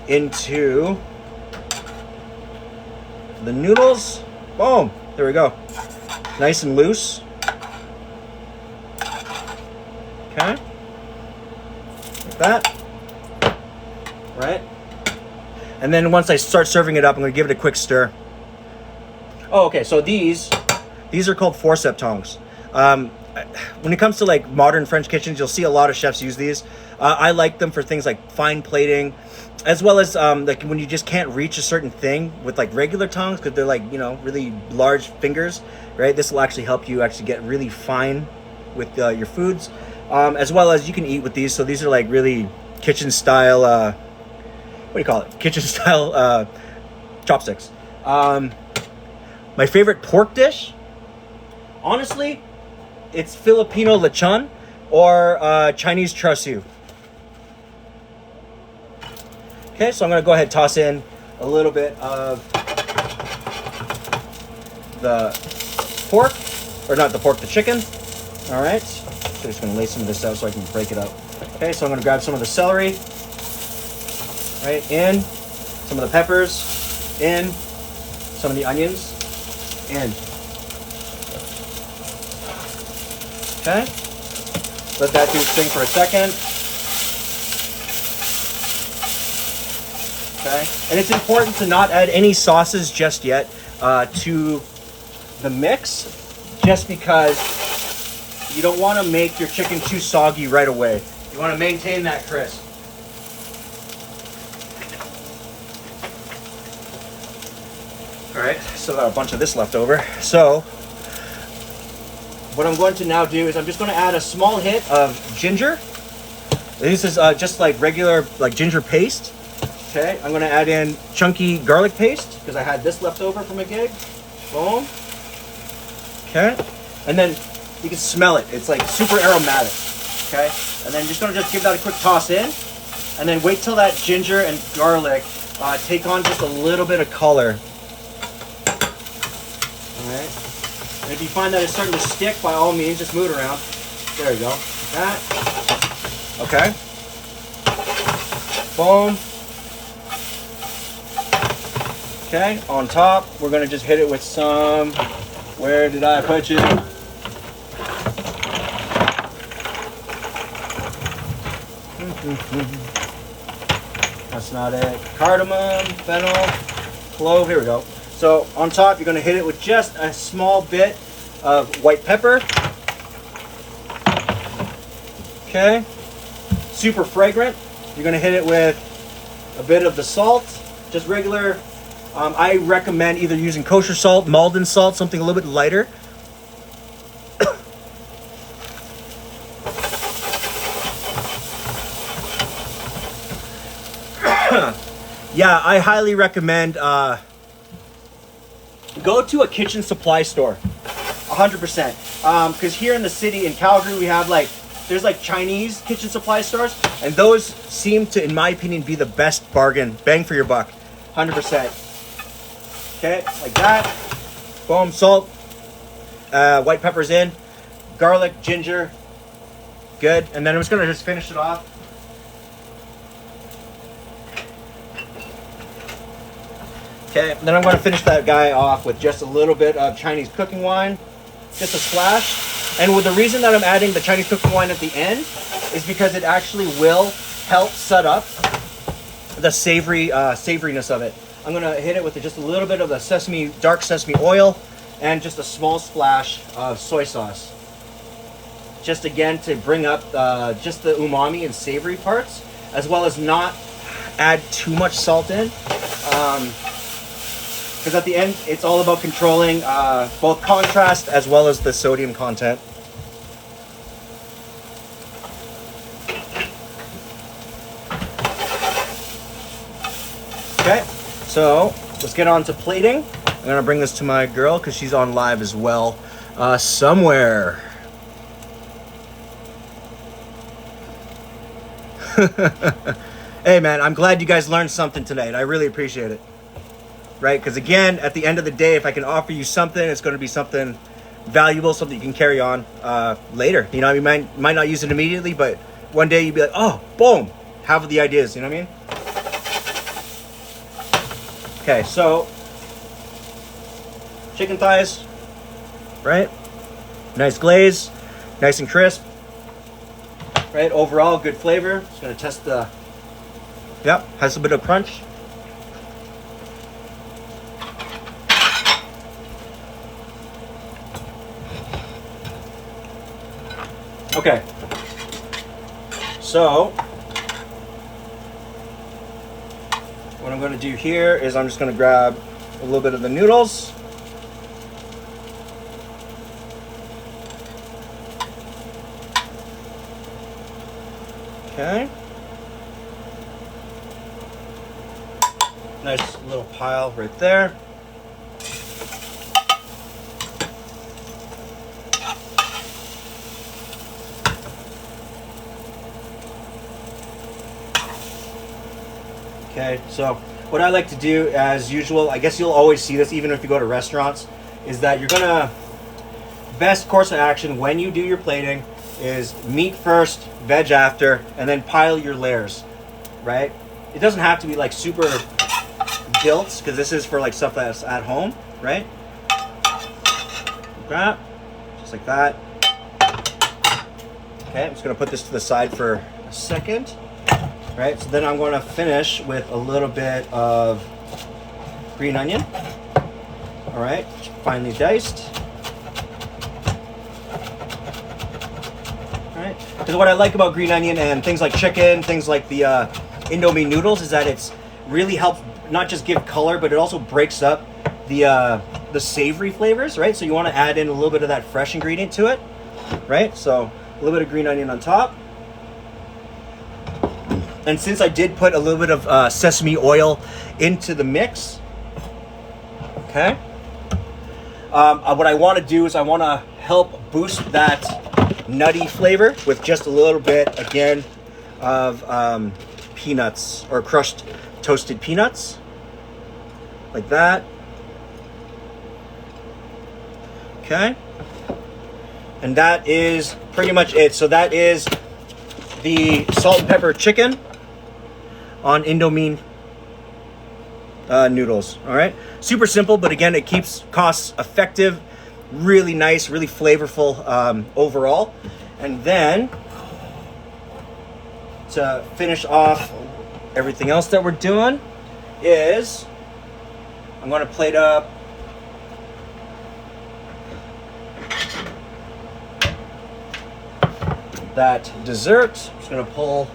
into the noodles. Boom! There we go. Nice and loose. Okay. Like that. Right. And then once I start serving it up, I'm going to give it a quick stir. Oh, okay. So these are called forceps tongs. When it comes to like modern French kitchens, you'll see a lot of chefs use these. I like them for things like fine plating, as well as like when you just can't reach a certain thing with like regular tongs because they're like, you know, really large fingers, right? This will actually help you actually get really fine with your foods, as well as you can eat with these. So these are like really kitchen style, what do you call it? Kitchen style chopsticks. My favorite pork dish, honestly, it's Filipino lechon or Chinese char siu. Okay, so I'm gonna go ahead and toss in a little bit of the pork, or not the pork, the chicken. All right, so just gonna lay some of this out so I can break it up. Okay, so I'm gonna grab some of the celery, right, in, some of the peppers, in, some of the onions, in. Okay, let that do its thing for a second. Okay, and it's important to not add any sauces just yet to the mix, just because you don't want to make your chicken too soggy right away. You want to maintain that crisp. All right, still got a bunch of this left over. So what I'm going to now do is I'm just going to add a small hit of ginger. This is just like regular like ginger paste. Okay, I'm going to add in chunky garlic paste because I had this left over from a gig. Boom. Okay, and then you can smell it. It's like super aromatic. Okay, and then just give that a quick toss in, and then wait till that ginger and garlic take on just a little bit of color. All right, and if you find that it's starting to stick, by all means, just move it around. There you go. That. Okay. Boom. Okay, on top, we're gonna just hit it with some. Where did I put you? That's not it. Cardamom, fennel, clove. Here we go. So on top, you're gonna hit it with just a small bit of white pepper. Okay. Super fragrant. You're gonna hit it with a bit of the salt, just regular. I recommend either using kosher salt, Malden salt, something a little bit lighter. Yeah, I highly recommend go to a kitchen supply store, 100%. Because here in the city, in Calgary, we have there's Chinese kitchen supply stores, and those seem to, in my opinion, be the best bargain, bang for your buck, 100%. Okay, like that. Boom, salt, white peppers in, garlic, ginger, good. And then I'm just gonna finish it off. Okay, then I'm gonna finish that guy off with just a little bit of Chinese cooking wine, just a splash. And with the reason that I'm adding the Chinese cooking wine at the end is because it actually will help set up the savoriness of it. I'm gonna hit it with just a little bit of the dark sesame oil and just a small splash of soy sauce. Just again to bring up just the umami and savory parts, as well as not add too much salt in. Because at the end, it's all about controlling both contrast as well as the sodium content. Okay, so let's get on to plating. I'm gonna bring this to my girl because she's on live as well somewhere. Hey man, I'm glad you guys learned something tonight. I really appreciate it. Right? Because again, at the end of the day, if I can offer you something, it's going to be something valuable, something you can carry on later. You know, you might not use it immediately, but one day you'd be like, oh, boom, have the ideas. You know what I mean? Okay, so chicken thighs, right? Nice glaze, nice and crisp. Right? Overall, good flavor. Just going to test the. Yep, has a bit of crunch. Okay, so what I'm going to do here is I'm just going to grab a little bit of the noodles. Okay. Nice little pile right there. Okay, so what I like to do, as usual, I guess you'll always see this even if you go to restaurants, is that you're gonna, best course of action when you do your plating is meat first, veg after, and then pile your layers, right? It doesn't have to be super built, because this is for stuff that's at home, right? Like that, just like that. Okay, I'm just gonna put this to the side for a second. Right, so then I'm going to finish with a little bit of green onion. All right, finely diced. All right, because what I like about green onion and things like chicken, things like the Indo noodles, is that it's really helps not just give color, but it also breaks up the savory flavors, right? So you want to add in a little bit of that fresh ingredient to it, right? So a little bit of green onion on top. And since I did put a little bit of sesame oil into the mix, okay, What I want to do is I want to help boost that nutty flavor with just a little bit, again, of peanuts or crushed toasted peanuts, like that. Okay. And that is pretty much it. So that is the salt and pepper chicken on Indo noodles. All right. Super simple, but again, it keeps costs effective, really nice, really flavorful overall. And then to finish off everything else that we're doing is I'm going to plate up that dessert. I'm just going to pull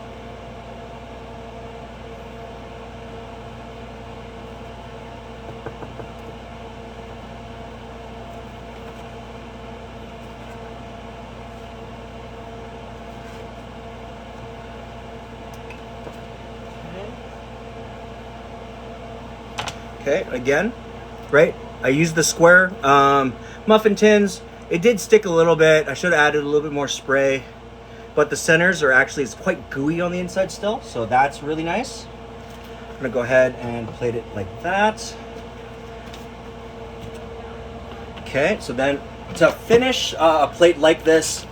okay, again, right? I used the square muffin tins. It did stick a little bit. I should have added a little bit more spray, but the centers are actually, it's quite gooey on the inside still, so that's really nice. I'm gonna go ahead and plate it like that. Okay, so then to finish a plate like this,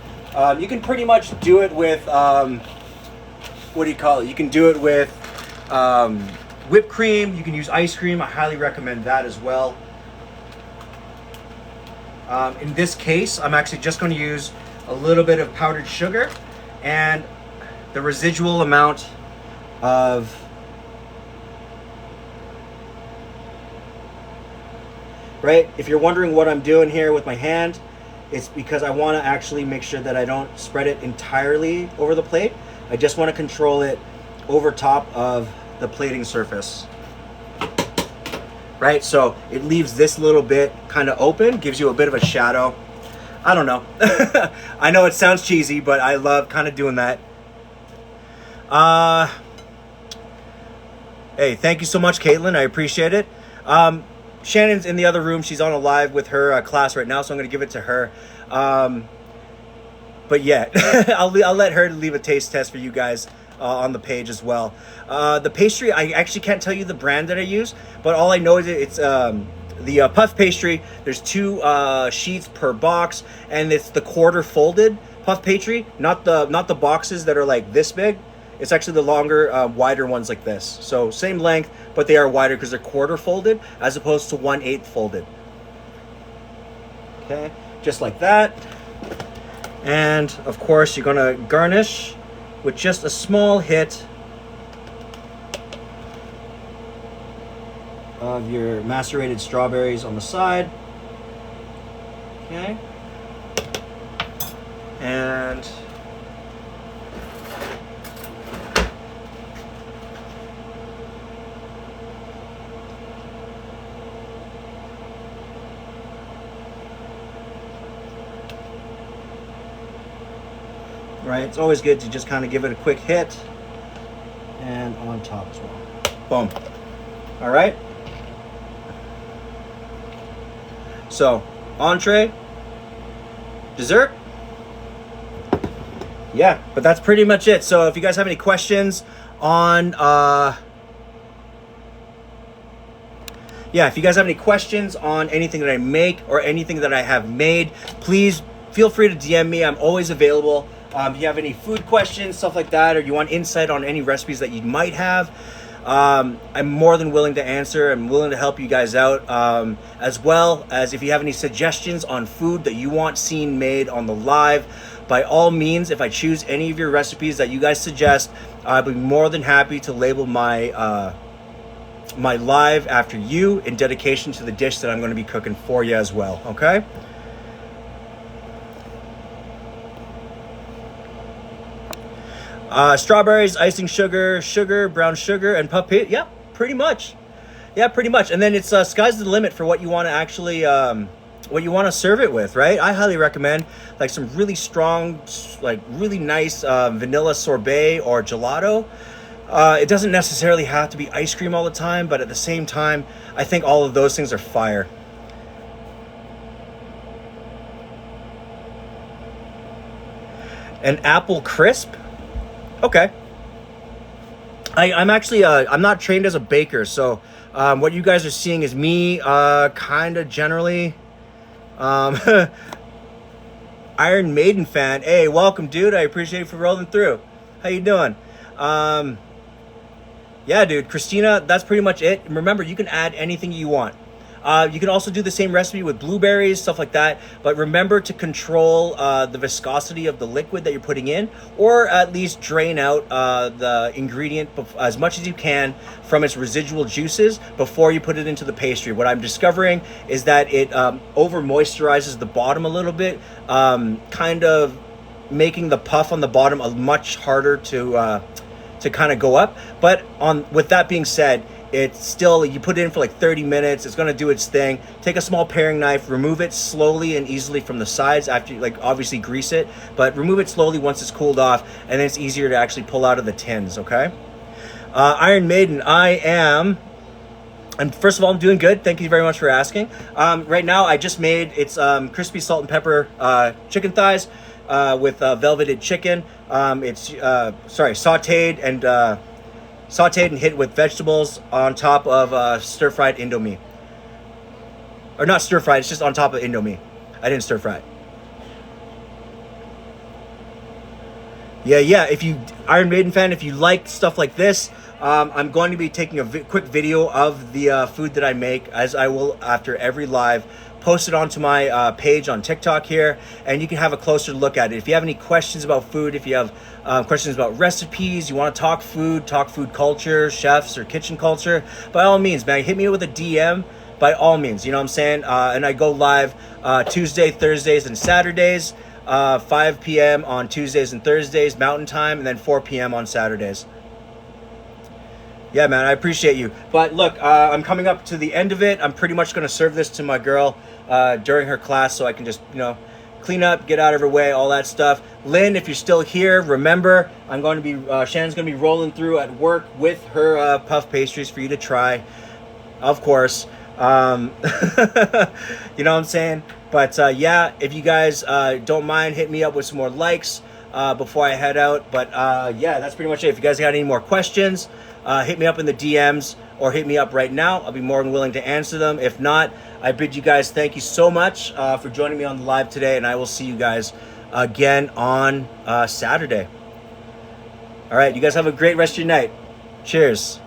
you can pretty much do it with, what do you call it? You can do it with whipped cream. You can use ice cream. I highly recommend that as well. In this case, I'm actually just going to use a little bit of powdered sugar and the residual amount of right. If you're wondering what I'm doing here with my hand, it's because I want to actually make sure that I don't spread it entirely over the plate. I just want to control it over top of the plating surface, right? So it leaves this little bit kind of open, gives you a bit of a shadow. I don't know. I know it sounds cheesy, but I love kind of doing that. Hey, thank you so much, Caitlin. I appreciate it. Shannon's in the other room. She's on a live with her class right now, so I'm going to give it to her. But yeah, I'll let her leave a taste test for you guys on the page as well. The pastry, I actually can't tell you the brand that I use, but all I know is it's the puff pastry. There's 2 sheets per box, and it's the quarter folded puff pastry, not the boxes that are like this big. It's actually the longer, wider ones like this. So same length, but they are wider because they're quarter folded as opposed to 1/8 folded. Okay, just like that. And of course, you're gonna garnish with just a small hit of your macerated strawberries on the side. Okay. And right, it's always good to just kind of give it a quick hit, and on top as well. Boom. All right. So, entree, dessert. Yeah, but that's pretty much it. So if you guys have any questions on if you guys have any questions on anything that I make or anything that I have made, please feel free to DM me. I'm always available. If you have any food questions, stuff like that, or you want insight on any recipes that you might have, I'm more than willing to answer. I'm willing to help you guys out, as well as if you have any suggestions on food that you want seen made on the live. By all means, if I choose any of your recipes that you guys suggest, I'll be more than happy to label my my live after you in dedication to the dish that I'm going to be cooking for you as well. Okay. Strawberries, icing sugar, brown sugar, and puff paste. Yep, pretty much. Yeah, pretty much. And then it's sky's the limit for what you want to actually, what you want to serve it with, right? I highly recommend like some really strong, like really nice vanilla sorbet or gelato. It doesn't necessarily have to be ice cream all the time, but at the same time, I think all of those things are fire. An apple crisp? Okay. I'm actually I'm not trained as a baker, so what you guys are seeing is me kind of generally Iron Maiden fan. Hey, welcome, dude. I appreciate you for rolling through. How you doing? Yeah, dude. Christina, that's pretty much it. Remember, you can add anything you want. You can also do the same recipe with blueberries, stuff like that. But remember to control the viscosity of the liquid that you're putting in, or at least drain out the ingredient as much as you can from its residual juices before you put it into the pastry. What I'm discovering is that it over moisturizes the bottom a little bit, kind of making the puff on the bottom much harder to kind of go up. But with that being said, it's still, you put it in for like 30 minutes. It's going to do its thing. Take a small paring knife, remove it slowly and easily from the sides after you, like, obviously grease it, but remove it slowly once it's cooled off, and then it's easier to actually pull out of the tins, okay? Iron Maiden, and first of all, I'm doing good. Thank you very much for asking. Right now, I just made, it's crispy salt and pepper chicken thighs with velveted chicken. It's, sauteed and hit with vegetables on top of stir-fried Indo meat. Or not stir-fried, it's just on top of Indo meat. I didn't stir-fry it. Yeah, if you, Iron Maiden fan, if you like stuff like this, I'm going to be taking a quick video of the food that I make, as I will after every live. Post it onto my page on TikTok here, and you can have a closer look at it. If you have any questions about food, if you have questions about recipes, you want to talk food culture, chefs, or kitchen culture, by all means, man, hit me with a DM, by all means, you know what I'm saying? And I go live Tuesday, Thursdays, and Saturdays, 5 p.m. on Tuesdays and Thursdays, Mountain Time, and then 4 p.m. on Saturdays. Yeah, man, I appreciate you. But look, I'm coming up to the end of it. I'm pretty much going to serve this to my girl during her class, so I can just, clean up, get out of her way, all that stuff. Lynn, if you're still here, remember, I'm going to be, Shannon's going to be rolling through at work with her puff pastries for you to try, of course. You know what I'm saying? But yeah, if you guys don't mind, hit me up with some more likes before I head out. But yeah, that's pretty much it. If you guys got any more questions, hit me up in the DMs or hit me up right now. I'll be more than willing to answer them. If not, I bid you guys thank you so much for joining me on the live today, and I will see you guys again on Saturday. All right, you guys have a great rest of your night. Cheers.